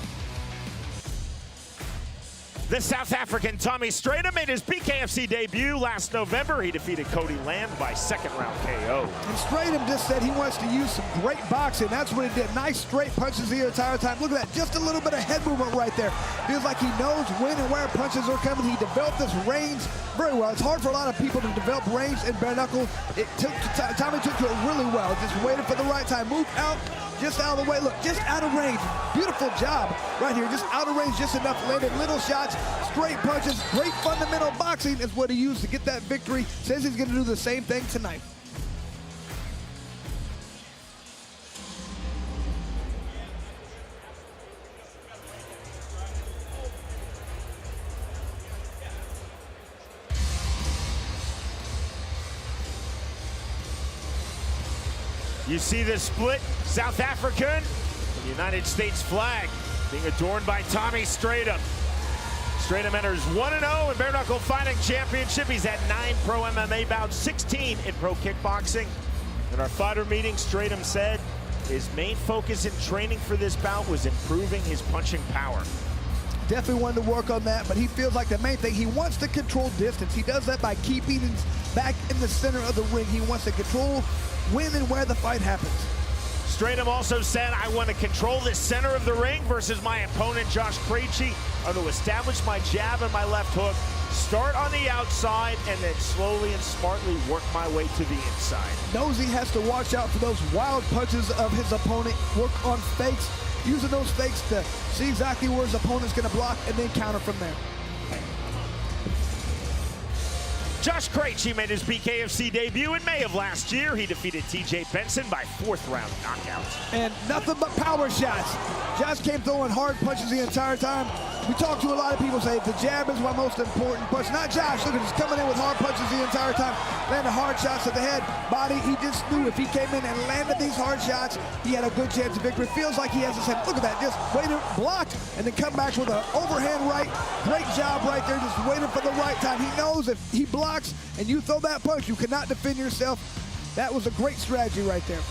The South African Tommy Stratum made his BKFC debut last November. He defeated Cody Lamb by 2nd round KO. And Stratum just said he wants to use some great boxing. That's what he did. Nice straight punches the entire time. Look at that, just a little bit of head movement right there. Feels like he knows when and where punches are coming. He developed this range very well. It's hard for a lot of people to develop range in bare knuckle. Tommy took to it really well. Just waited for the right time. Moved out, just out of the way. Look, just out of range. Beautiful job right here. Just out of range, just enough. Landed little shots, straight punches. Great fundamental boxing is what he used to get that victory. Says he's going to do the same thing tonight. You see the split, South African, the United States flag being adorned by Tommy Stratum. Stratum enters 1-0 in Bare Knuckle Fighting Championship. He's had 9 pro MMA bouts, 16 in pro kickboxing. In our fighter meeting, Stratum said his main focus in training for this bout was improving his punching power. Definitely wanted to work on that, but he feels like the main thing, he wants to control distance. He does that by keeping him back in the center of the ring. He wants to control when and where the fight happens. Stratum also said, I want to control the center of the ring versus my opponent, Josh Krejci. I want to establish my jab and my left hook, start on the outside, and then slowly and smartly work my way to the inside. Knows he has to watch out for those wild punches of his opponent, work on fakes, using those fakes to see exactly where his opponent's going to block and then counter from there. Josh Krejci made his BKFC debut in May of last year. He defeated TJ Benson by 4th round knockout. And nothing but power shots. Josh came throwing hard punches the entire time. We talked to a lot of people say the jab is my most important punch. Not Josh, look at he's coming in with hard punches the entire time, landing hard shots to the head, body. He just knew if he came in and landed these hard shots, he had a good chance of victory. Feels like he has his head, look at that, just waiting, blocked, and then come back with an overhand right. Great job right there, just waiting for the right time. He knows if he blocks and you throw that punch, you cannot defend yourself. That was a great strategy right there.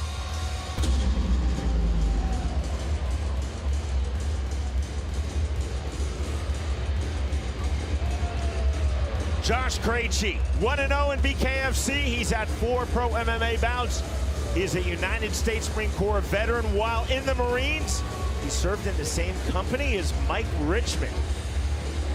Josh Krejci, 1-0 in BKFC. He's had 4 pro MMA bouts. He is a United States Marine Corps veteran. While in the Marines, he served in the same company as Mike Richmond.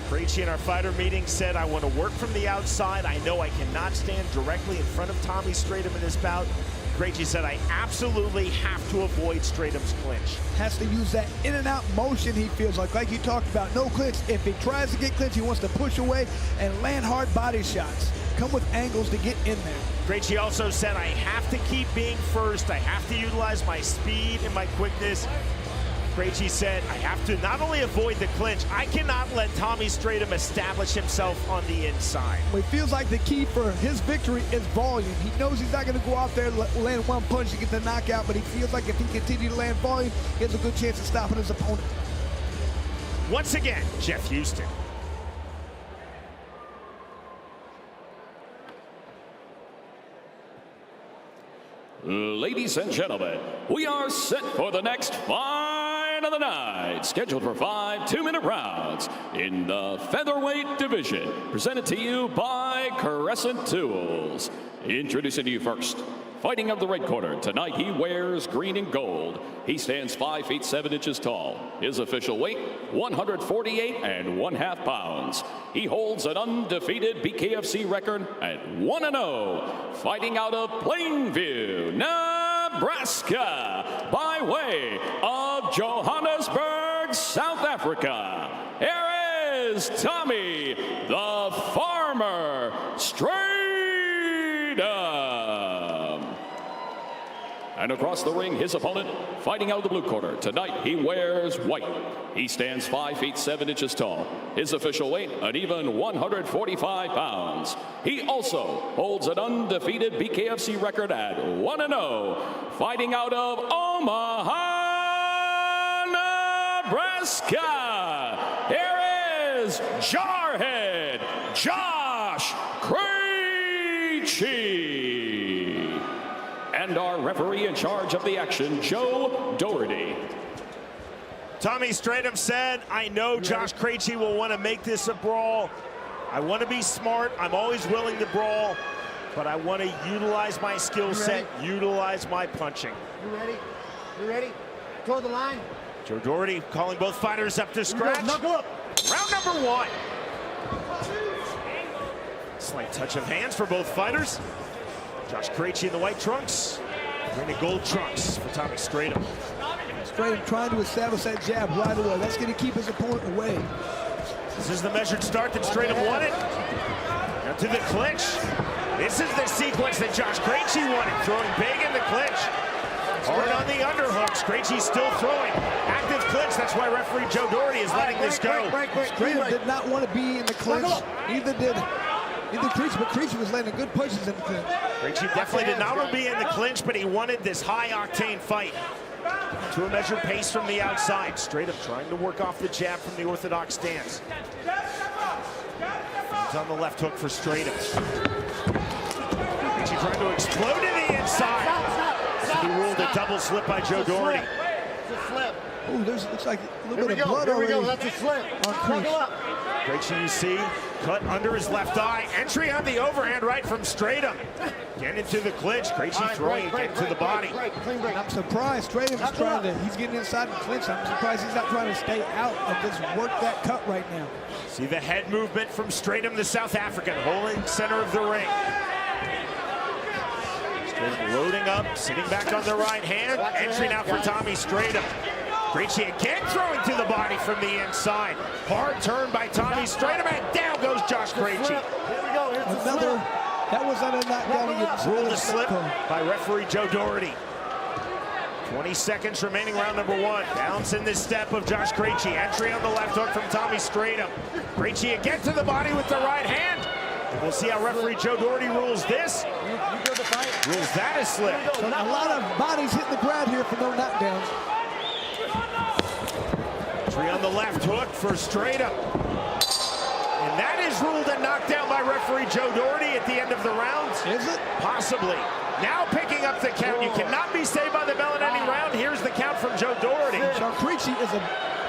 Krejci in our fighter meeting said, I want to work from the outside. I know I cannot stand directly in front of Tommy Stratum in this bout. Krejci said, I absolutely have to avoid Stratum's clinch. Has to use that in and out motion, he feels like you talked about, no clinch. If he tries to get clinch, he wants to push away and land hard body shots. Come with angles to get in there. Krejci also said, I have to keep being first. I have to utilize my speed and my quickness. Krejci said, I have to not only avoid the clinch, I cannot let Tommy Stratum establish himself on the inside. Well, it feels like the key for his victory is volume. He knows he's not going to go out there and land one punch to get the knockout, but he feels like if he continues to land volume, he has a good chance of stopping his opponent. Once again, Jeff Houston. Ladies and gentlemen, we are set for the next fight of the night, scheduled for 5 2-minute rounds in the featherweight division, presented to you by Crescent Tools. Introducing to you first, fighting out of the red corner, tonight he wears green and gold. He stands 5 feet 7 inches tall. His official weight, 148 1/2 pounds. He holds an undefeated BKFC record at 1-0. Fighting out of Plainview, Nebraska, by way of Johannesburg, South Africa. Here is Tommy the Farmer Stratum. And across the ring, his opponent, fighting out of the blue corner. Tonight, he wears white. He stands 5 feet 7 inches tall. His official weight, an even 145 pounds. He also holds an undefeated BKFC record at 1-0. Fighting out of Omaha, Nebraska. Here is Jarhead Josh Krejci. And our referee in charge of the action, Joe Doherty. Tommy Stratum said, I know Josh Krejci will want to make this a brawl. I want to be smart. I'm always willing to brawl, but I want to utilize my skill set, utilize my punching. You ready? You ready? Draw the line. Joe Doherty calling both fighters up to scratch. Knuckle up. Round number 1. Slight touch of hands for both fighters. Josh Krejci in the white trunks, green and gold trunks for Tommy Stratum. Stratum trying to establish that jab right away. That's going to keep his opponent away. This is the measured start that Stratum wanted. Now to the clinch. This is the sequence that Josh Krejci wanted, throwing big in the clinch. Hard on the underhooks. Krejci's still throwing. Active clinch. That's why referee Joe Doherty is letting this go. Stratum did not want to be in the clinch. Neither did Krejci, but Krejci was landing good punches in the clinch. Krejci definitely did not want to be in the clinch, but he wanted this high-octane fight. To a measured pace from the outside. Stratum trying to work off the jab from the orthodox stance. He's on the left hook for Stratum. Krejci trying to explode to the inside. He ruled a double slip by Joe Doherty. It's a slip. Oh, looks like a little bit of blood Here we already. go. That's a slip. Knuckle up. Krejci, you see, cut under his left eye. Entry on the overhand right from Stratum. Get into the clinch. Krejci throwing again to the body. I'm surprised Stratum's trying to, he's getting inside the clinch. I'm surprised he's not trying to stay out and just work that cut right now. See the head movement from Stratum, the South African, holding center of the ring. Stratum loading up, sitting back on the right hand. Entry now for Tommy Stratum. Krejci again throwing to the body from the inside. Hard turn by Tommy Stratum, and down goes Josh Krejci. Here we go. Here's the Another, slip. that was on a knockdown against Ruled a slip by referee Joe Doherty. 20 seconds remaining, round number 1. Bounce in this step of Josh Krejci. Entry on the left hook from Tommy Stratum. Krejci again to the body with the right hand. We'll see how referee Joe Doherty rules this. Rules that a slip. So a lot of bodies hitting the ground here for no knockdowns. Entry on the left hook for Stratum. And that is ruled a knockdown by referee Joe Doherty at the end of the round. Is it? Possibly. Now picking up the count. You cannot be saved by the bell in any round. Here's the count from Joe Doherty. So Krejci is a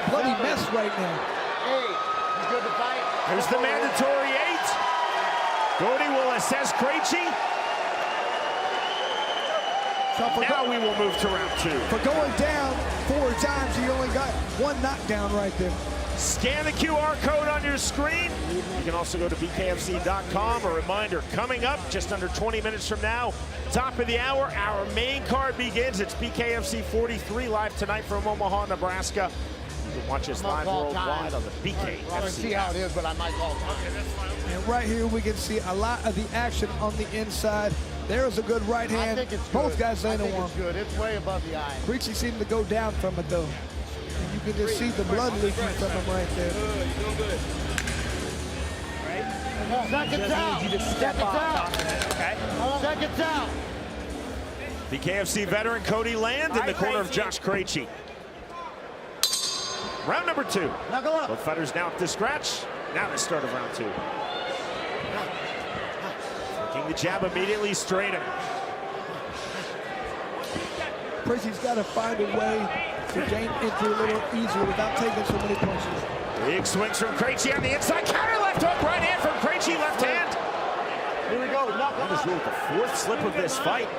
bloody mess right now. Hey, you good to fight? There's the mandatory 8. Doherty will assess Krejci. So Now we will move to round 2. For going down 4 times, he only got 1 knockdown right there. Scan the QR code on your screen. You can also go to BKFC.com. A reminder, coming up just under 20 minutes from now, top of the hour, our main card begins. It's BKFC 43 live tonight from Omaha, Nebraska. You can watch us live worldwide on the BKFC. I don't see how it is, but I might call time. And right here we can see a lot of the action on the inside. There's a good right hand. I think it's Both good. guys laying on one. It's good. It's way above the eye. Krejci seemed to go down from it though. And you can just see the blood leaking from him right there. Seconds out. Seconds out. Okay. Seconds out. BKFC veteran Cody Land in the corner of Josh Krejci. Round number 2. Knuckle up. Both fighters now up to scratch. Now the start of round 2. Taking the jab immediately, Stratum. Krejci's got to find a way to gain entry a little easier without taking so many punches. Big swings from Krejci on the inside. Counter left hook, right hand from Krejci, left hand. Here we go. Knuckle That is up. ruled the 4th slip of this fight.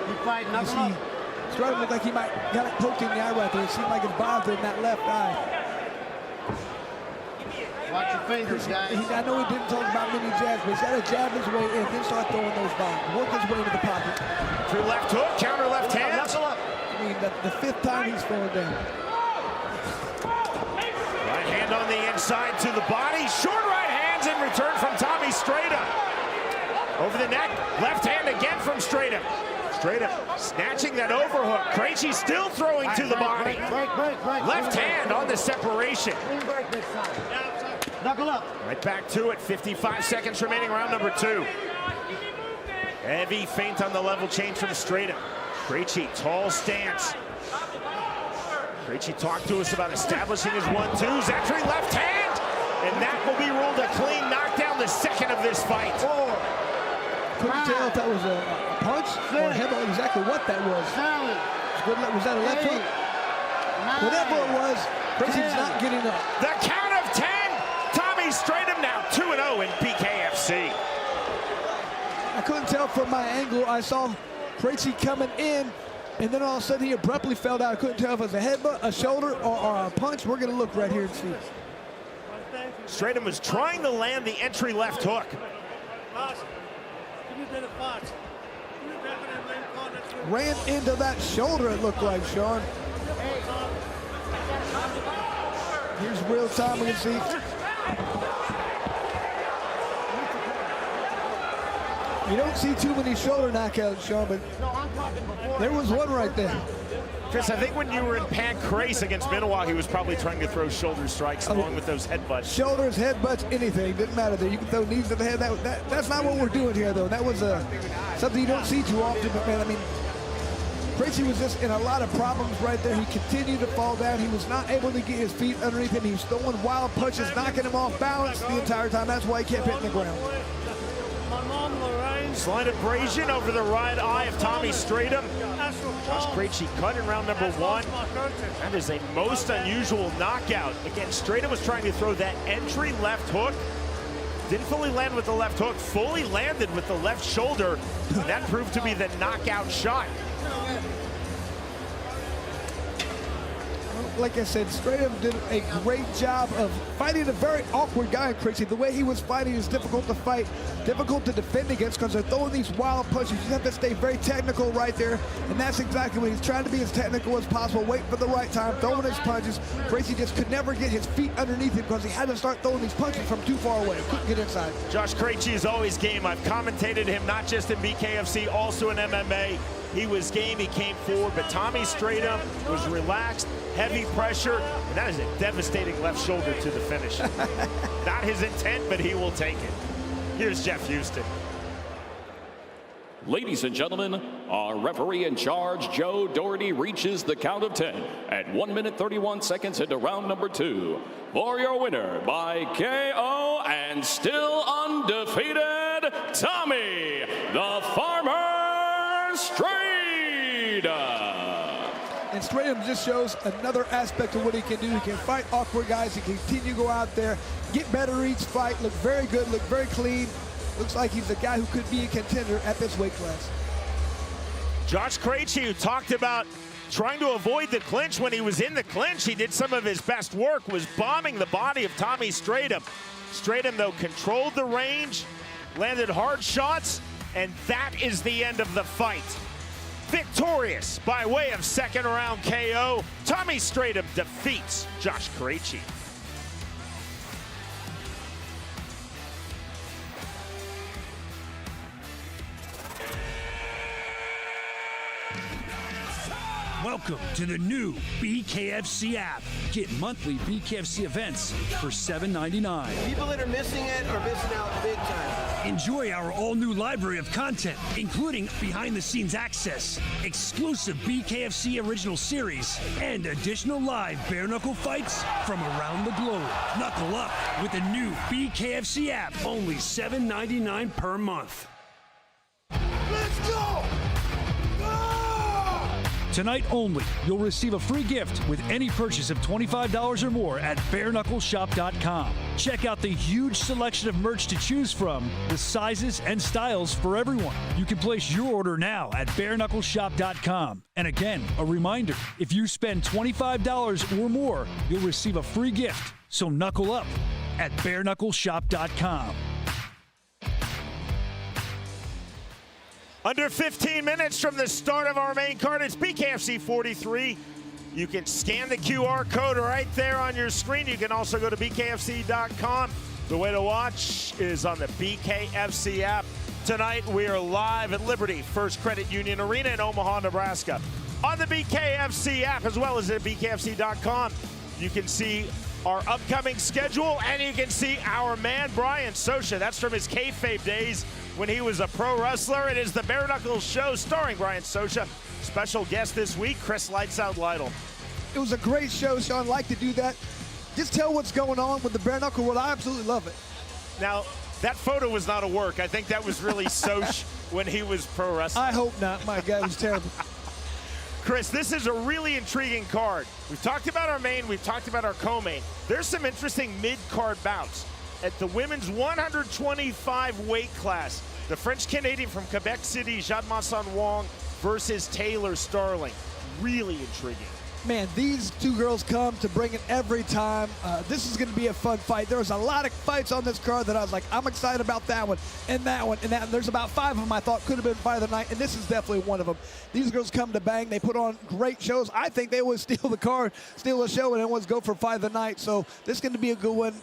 You fight. You Knuckle see, up. Stratum looked like he might got it poked in the eye right there. It seemed like it's bothering that left eye. Watch your fingers, guys. I know he didn't talk about many jabs, but he's got to jab his way in, then start throwing those bombs. Work his way into the pocket. Through left hook, counter left hand. Knuckle up. I mean, the 5th time he's throwing down. Right hand on the inside to the body. Short right hands in return from Tommy Stratum. Over the neck, left hand again from Stratum. Stratum snatching that overhook. Krejci still throwing to the body. Break. Left hand on the separation. Clean break this time. Knuckle up. Right back to it. 55 seconds remaining, round number 2. Heavy feint on the level change from Stratum. Krejci, tall stance. Krejci talked to us about establishing his 1-2s. Entry left hand. And that will be ruled a clean knockdown, the 2nd of this fight. 4. Couldn't tell if that was a punch or a headbutt, exactly what that was. 7. Was that a left hook? 9. Whatever it was, Krejci's not getting up. The count of 10. Tommy Stratum now 2-0 in BKFC. I couldn't tell from my angle. I saw Krejci coming in, and then all of a sudden he abruptly fell down. I couldn't tell if it was a headbutt, a shoulder, or a punch. We're going to look right here and see. Stratum was trying to land the entry left hook. Ran into that shoulder, it looked like, Sean. Here's real time, we can see. You don't see too many shoulder knockouts, Sean, but there was one right there. Chris, I think when you were in Pancrase against Minowa, he was probably trying to throw shoulder strikes along with those headbutts. Shoulders, headbutts, anything, didn't matter there. You can throw knees to the head. That's not what we're doing here, though. That was something you don't see too often, but man, I mean, Krejci was just in a lot of problems right there. He continued to fall down. He was not able to get his feet underneath him. He was throwing wild punches, knocking him off balance the entire time. That's why he kept hitting the ground. Slight abrasion over the right eye of Tommy Stratum. Josh Krejci cut in round number 1. That is a most unusual knockout. Again, Stratum was trying to throw that entry left hook. Didn't fully land with the left hook, fully landed with the left shoulder. That proved to be the knockout shot. Like I said, Stratum did a great job of fighting a very awkward guy in Krejci. The way he was fighting is difficult to fight, difficult to defend against because they're throwing these wild punches. You have to stay very technical right there, and that's exactly what he's trying to be, as technical as possible, wait for the right time, throwing his punches. Krejci just could never get his feet underneath him because he had to start throwing these punches from too far away. Couldn't get inside. Josh Krejci is always game. I've commentated him not just in BKFC, also in MMA. He was game, he came forward, but Tommy Stratum was relaxed, heavy pressure, and that is a devastating left shoulder to the finish. Not his intent, but he will take it. Here's Jeff Houston. Ladies and gentlemen, our referee in charge, Joe Doherty, reaches the count of 10 at 1 minute 31 seconds into round number 2. For your winner by KO and still undefeated, Tommy the Farmer Stratum. And Stratum just shows another aspect of what he can do. He can fight awkward guys. He can continue to go out there, get better each fight, look very good, look very clean. Looks like he's a guy who could be a contender at this weight class. Josh Krejci, who talked about trying to avoid the clinch. When he was in the clinch, he did some of his best work, was bombing the body of Tommy Stratum. Stratum, though, controlled the range, landed hard shots, and that is the end of the fight. Victorious by way of second round KO, Tommy Stratum defeats Josh Krejci. Welcome to the new BKFC app. Get monthly BKFC events for $7.99. People that are missing it are missing out big time. Enjoy our all-new library of content, including behind-the-scenes access, exclusive BKFC original series, and additional live bare-knuckle fights from around the globe. Knuckle up with the new BKFC app, only $7.99 per month. Let's go! Tonight only, you'll receive a free gift with any purchase of $25 or more at bareknuckleshop.com. Check out the huge selection of merch to choose from, with sizes and styles for everyone. You can place your order now at bareknuckleshop.com. And again, a reminder, if you spend $25 or more, you'll receive a free gift. So knuckle up at bareknuckleshop.com. Under 15 minutes from the start of our main card, it's BKFC 43. You can scan the QR code right there on your screen. You can also go to bkfc.com. The way to watch is on the BKFC app. Tonight, we are live at Liberty First Credit Union Arena in Omaha, Nebraska. On the BKFC app, as well as at bkfc.com, you can see our upcoming schedule, and you can see our man, Brian Sosha. That's from his kayfabe days when he was a pro wrestler. It is the Bare Knuckles Show starring Brian Sosha. Special guest this week, Chris Lights Out Lytle. It was a great show, Sean. Like to do that. Just tell what's going on with the bare knuckle world. I absolutely love it. Now, that photo was not a work. I think that was really Soch when he was pro wrestling. I hope not. My God, it was terrible. Chris, this is a really intriguing card. We've talked about our main, we've talked about our co-main. There's some interesting mid-card bouts. At the women's 125 weight class, the French-Canadian from Quebec City, Jade Wong versus Taylor Starling. Really intriguing. Man, these two girls come to bring it every time. This is going to be a fun fight. There was a lot of fights on this card that I was like, I'm excited about that one, and that one, and that. And there's about 5 of them I thought could have been fight of the night, and this is definitely one of them. These girls come to bang. They put on great shows. I think they always steal the card, steal a show, and then always go for fight of the night. So this is going to be a good one.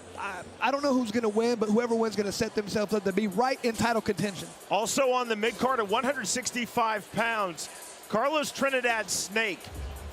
I don't know who's going to win, but whoever wins is going to set themselves up to be right in title contention. Also on the mid-card at 165 pounds, Carlos Trinidad-Snake.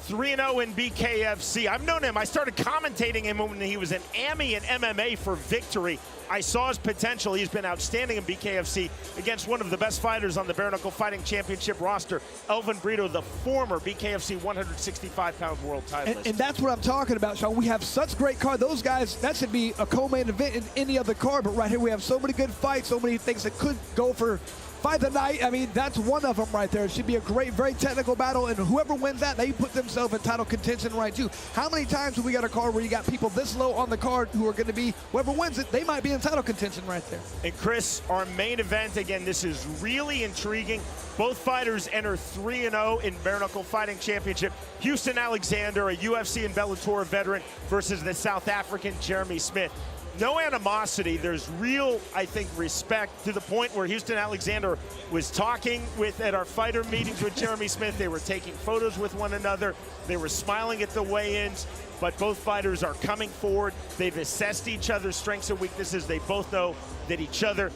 3-0 in BKFC. I've known him. I started commentating him when he was an AMI in MMA for Victory. I saw his potential. He's been outstanding in BKFC against one of the best fighters on the Bare Knuckle Fighting Championship roster, Elvin Brito, the former BKFC 165-pound world title. And that's what I'm talking about, Sean. We have such great card. Those guys, that should be a co-main event in any other card, but right here we have so many good fights, so many things that could go for fight the night. I mean, that's one of them right there. It should be a great, very technical battle, and whoever wins that, they put themselves in title contention right too. How many times have we got a card where you got people this low on the card who are going to be, whoever wins it, they might be in title contention right there. And Chris, our main event, again, this is really intriguing. Both fighters enter 3-0 in Bare Knuckle Fighting Championship. Houston Alexander, a UFC and Bellator veteran, versus the South African Jimmie Smith. No animosity. There's real, I think, respect, to the point where Houston Alexander was talking at our fighter meetings with Jimmie Smith. They were taking photos with one another. They were smiling at the weigh-ins, but both fighters are coming forward. They've assessed each other's strengths and weaknesses. They both know that each other,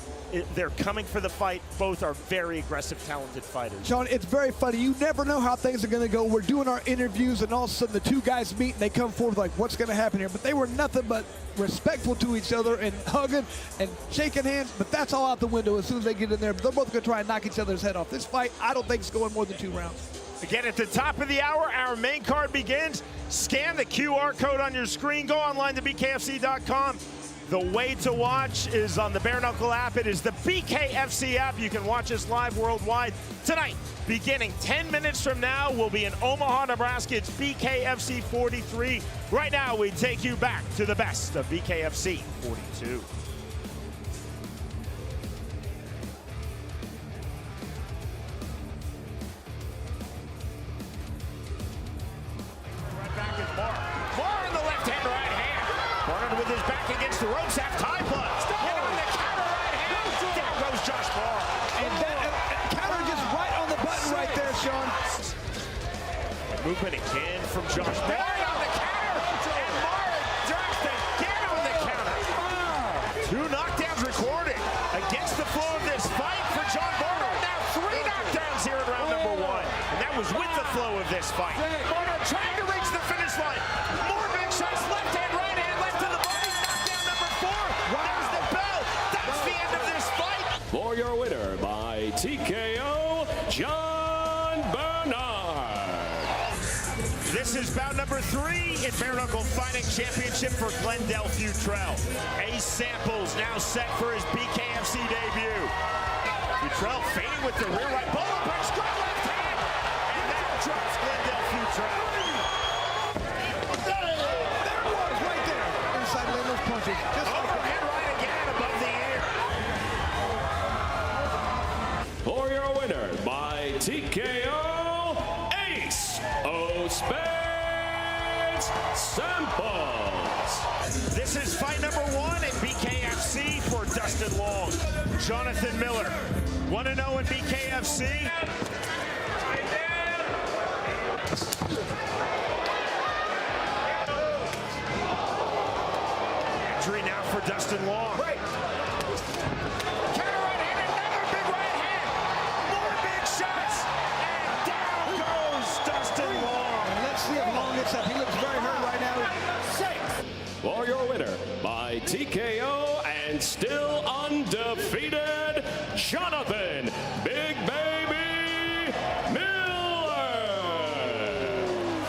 they're coming for the fight. Both are very aggressive, talented fighters. Sean, it's very funny. You never know how things are going to go. We're doing our interviews, and all of a sudden the two guys meet, and they come forward like, what's going to happen here? But they were nothing but respectful to each other and hugging and shaking hands, but that's all out the window as soon as they get in there. They're both going to try and knock each other's head off. This fight, I don't think it's going more than 2 rounds. Again, at the top of the hour, our main card begins. Scan the QR code on your screen. Go online to BKFC.com. The way to watch is on the Bare Knuckle app. It is the BKFC app. You can watch us live worldwide. Tonight, beginning 10 minutes from now, we'll be in Omaha, Nebraska. It's BKFC 43. Right now, we take you back to the best of BKFC 42. Right back is Marr. Marr in the left hand, right hand. Marr with his back against the ropes, half tie plus. Hit on the counter right hand. Down goes Josh Marr. And that counter just right on the button right there, Sean. Movement again from Josh Marr on the counter. And Marr drops again on the counter. 2 knockdowns recorded against the flow of this fight for John Marr. Now 3 knockdowns here in round number 1. And that was with the flow of this fight. Marr trying to reach the finish line. More big shots, left hand, right hand, left to the body. Knockdown number 4. There's the bell. That's the end of this fight. For your winner by TKO, John Bernard. This is bout number 3 in Bare Knuckle Fighting Championship for Glendale Futrell. Ace Samples now set for his BKFC debut. Futrell fading with the rear right. Bolo punch, straight left hand. And that drops Glendale Futrell. There it was, right there. Inside lane those punches. Just overhand right again above the ear. For your winner by TKO, Ace Spades Samples. This is fight number 1 in BKFC for Dustin Long. Jonathan Miller, 1-0 in BKFC. Entry now for Dustin Long. Right. Counter right hand, another big right hand. More big shots. And down goes Dustin Long. And let's see if Long gets up. He looks very hurt right now. 6. For your winner by TKO and still undefeated, Jonathan Big Baby Miller.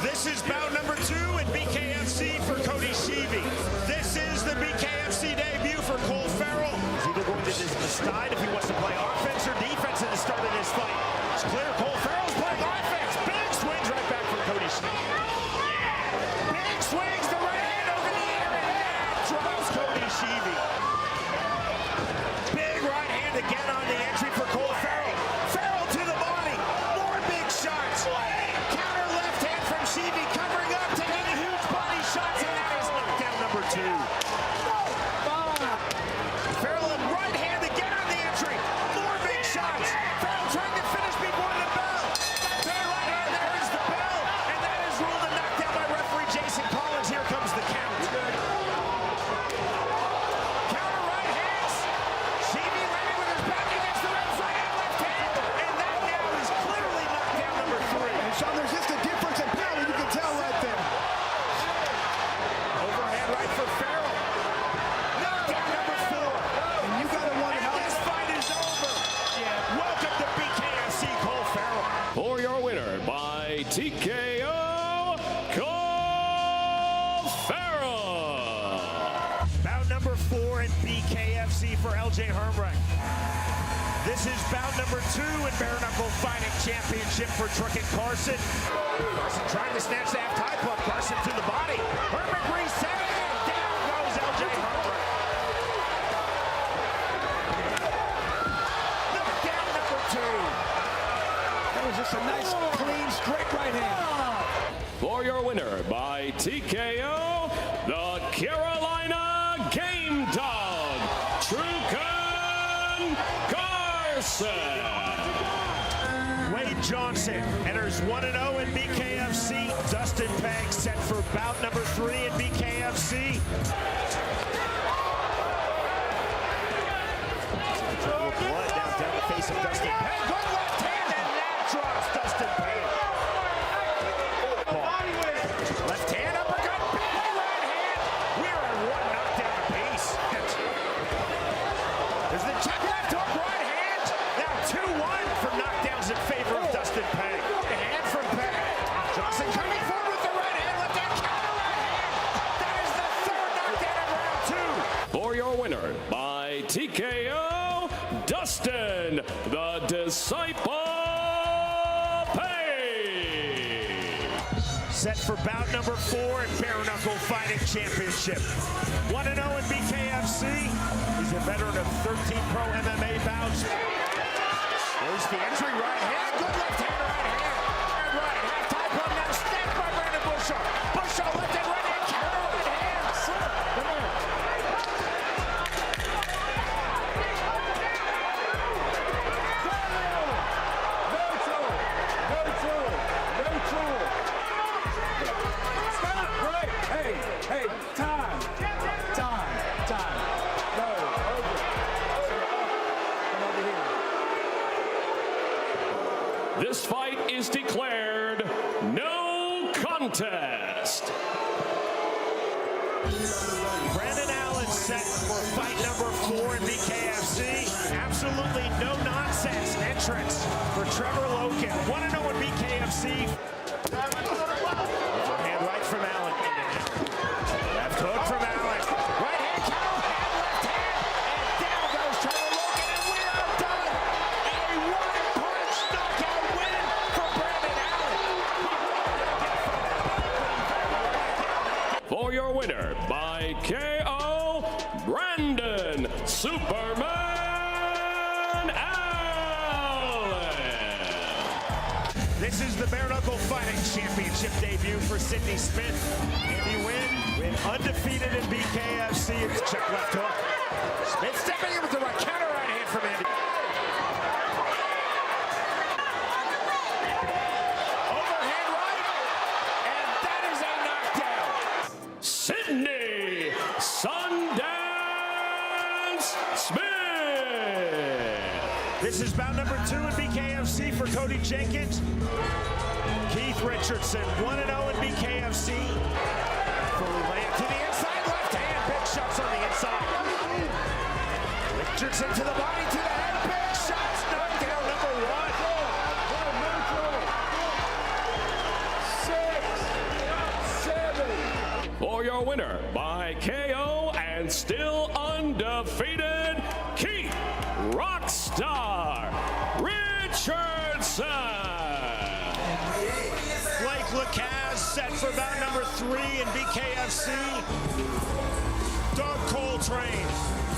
This is bout number 2 in BKFC for Cody Sheevy. This is the BKFC debut for Cole Farrell. He's either going to decide if he wants to play offense or defense at the start of this fight. It's clear Cole Farrell's playing offense. Big swings right back from Cody Sheevy. Big swings, the right hand over the air, and that drops Cody Sheevy. Big right hand again on the entry for Cole Farrell. Farrell to the body. More big shots. Counter left hand from Sheevy, covering up, taking huge body shots, and that is knockdown number 2. Farrell right hand again on the entry. More big shots. Farrell trying to finish before the bell. Fair right hand, there is the bell, and that is ruled a knockdown by referee Jason Collins. Here comes the count. Counter right hands. Sheevy landing with his back against the red BKFC for LJ Hermreich. This is bout number 2 in Bare Knuckle Fighting Championship for Truckett Carson. Carson trying to snatch the half-tie club. Carson to the body. Hermreich resetting it. Down goes LJ Hermreich. Knockdown number 2. That was just a nice, clean, straight right hand. For your winner by TKO, the Carolina Game Dog, Truken Carson. Wade Johnson enters 1-0 in BKFC. Dustin Pegg set for bout number 3 in BKFC. Blood down the face of Dustin Pegg. Good left hand, and that drops Dustin Pegg. Left hand, uppercut, big right hand. We're at 1 knockdown apiece. There's the check left hook, right hand. Now 2-1 for knockdowns in favor of Dustin Pegg. A hand from Pegg. Johnson coming forward with the right hand, left hand, counter right hand. That is the 3rd knockdown of round 2. For your winner by TKO, Dustin, the Disciple Pegg. Set for bout number 4 in Bare Knuckle Fighting Championship. 1-0 in BKFC. He's a veteran of 13 pro MMA bouts. There's the entry, right hand, good left hand, right hand. And right, half-tie club now snapped by Brandon Bushaw. Bushaw left hand, right hand, counter right hand. Come on. Hey, time. No, over. Come over here. This fight is declared no contest. Brandon Allen set for fight number 4 in BKFC. Absolutely no nonsense entrance for Trevor Loken. 1-0 in BKFC. Overhand right from Allen. Left hook from Allen. Right hand counter and left hand. And down goes Trevor Loken, and we are done. A 1-punch knockout win for Brandon Allen. For your winner by KO, Brandon Superman Allen. This is the Bare Knuckle Fighting Championship debut for Sidney Smith. Andy win undefeated in BKFC. It's check left hook. Smith stepping in with the right counter right hand from Andy. Overhand right, and that is a knockdown. Sidney Sundance Smith. This is bout number 2 in BKFC for Cody Jenkins. Keith Richardson, 1-0 in BKFC. Fully land to the inside, left hand, big shots on the inside. Richardson to the body, to the head, big shots, knockdown number 1. For your winner by KO and still undefeated, Keith Rockstar Richardson. Blake Lacaz set for bout number 3 in BKFC. Dakota Cochrane,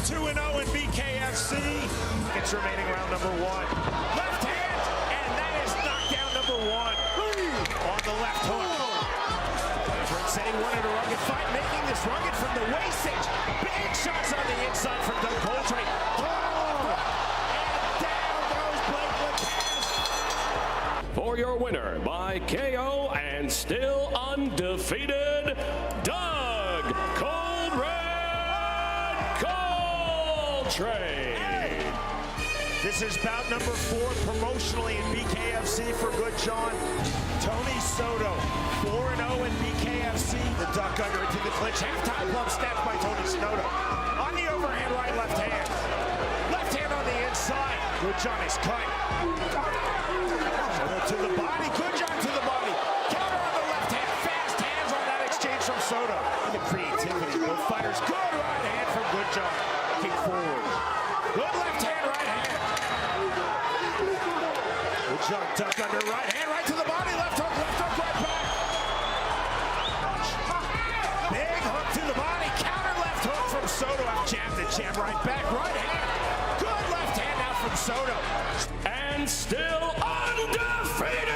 2-0 in BKFC. It's remaining round number 1. Left hand, and that is knockdown number 1 on the left hook. Cochrane said he wanted a rugged fight, making this rugged from the waist edge. Big shots on the inside from Dakota Cochrane. And down goes Blake Lacaz. For your winner by KO and still undefeated, Doug Cold Red Coltrane. This is bout number 4 promotionally in BKFC for Good John. Tony Soto, 4-0 in BKFC. The duck under into the clinch. Half-time club snap by Tony Soto. On the overhand right, left hand. Left hand on the inside. Good John is cut. Soto to the body. Good John to the body. Counter on the left hand. Fast hands on that exchange from Soto. The creativity. Both fighters. Good right hand from Good John. walking forward. Good left hand, right hand. The jump tuck under right hand, right to the body, left hook, right back. Big hook to the body, counter left hook from Soto. Out jab the jab, right back, right hand. Good left hand out from Soto. And still undefeated,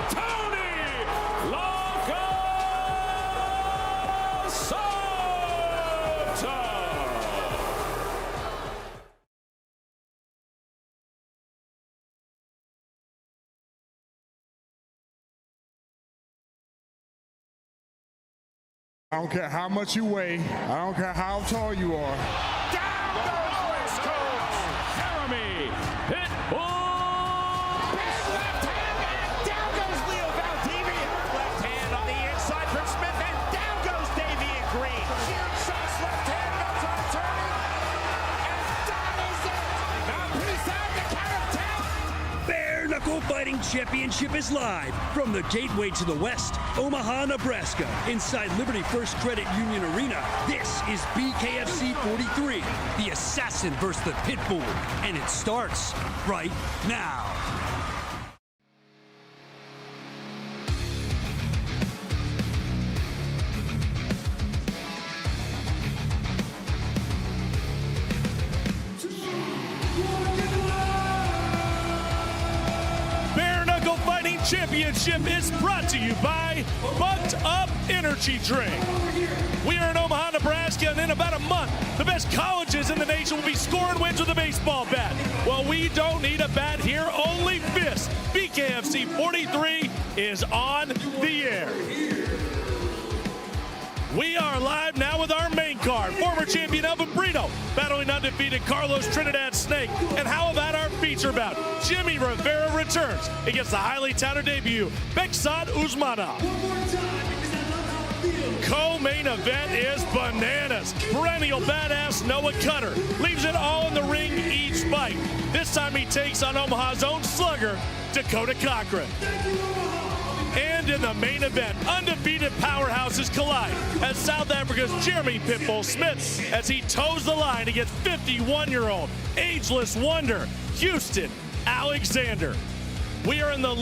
Tony Loco Soto. I don't care how much you weigh. I don't care how tall you are. Down goes Jeremy Pitbull. Big left hand, and down goes Leo Valdivia. Left hand on the inside from Smith, and down goes Davian Green. Sheer shots, left hand goes on turning, and that is it. Now peace out, the count of 10. Bare Knuckle Fighting Championship is live from the gateway to the west, Omaha, Nebraska, inside Liberty First Credit Union Arena. This is BKFC 43, the assassin versus the Pitbull, and it starts right now. Championship is brought to you by Bucked Up Energy Drink. We are in Omaha, Nebraska, and in about a month, the best colleges in the nation will be scoring wins with a baseball bat. Well, we don't need a bat here, only fists. BKFC 43 is on the air. We are live now with our main card. Former champion Elvin Brito battling undefeated Carlos Trinidad-Snake. And how about our feature bout? Jimmie Rivera returns against the highly touted debut, Bekhzod Usmonov. Co-main event is bananas. Perennial badass Noah Cutter leaves it all in the ring each fight. This time he takes on Omaha's own slugger, Dakota Cochrane. And in the main event, undefeated powerhouses collide as South Africa's Jeremy Pitbull Smith as he toes the line against 51-year-old ageless wonder Houston Alexander. We are in the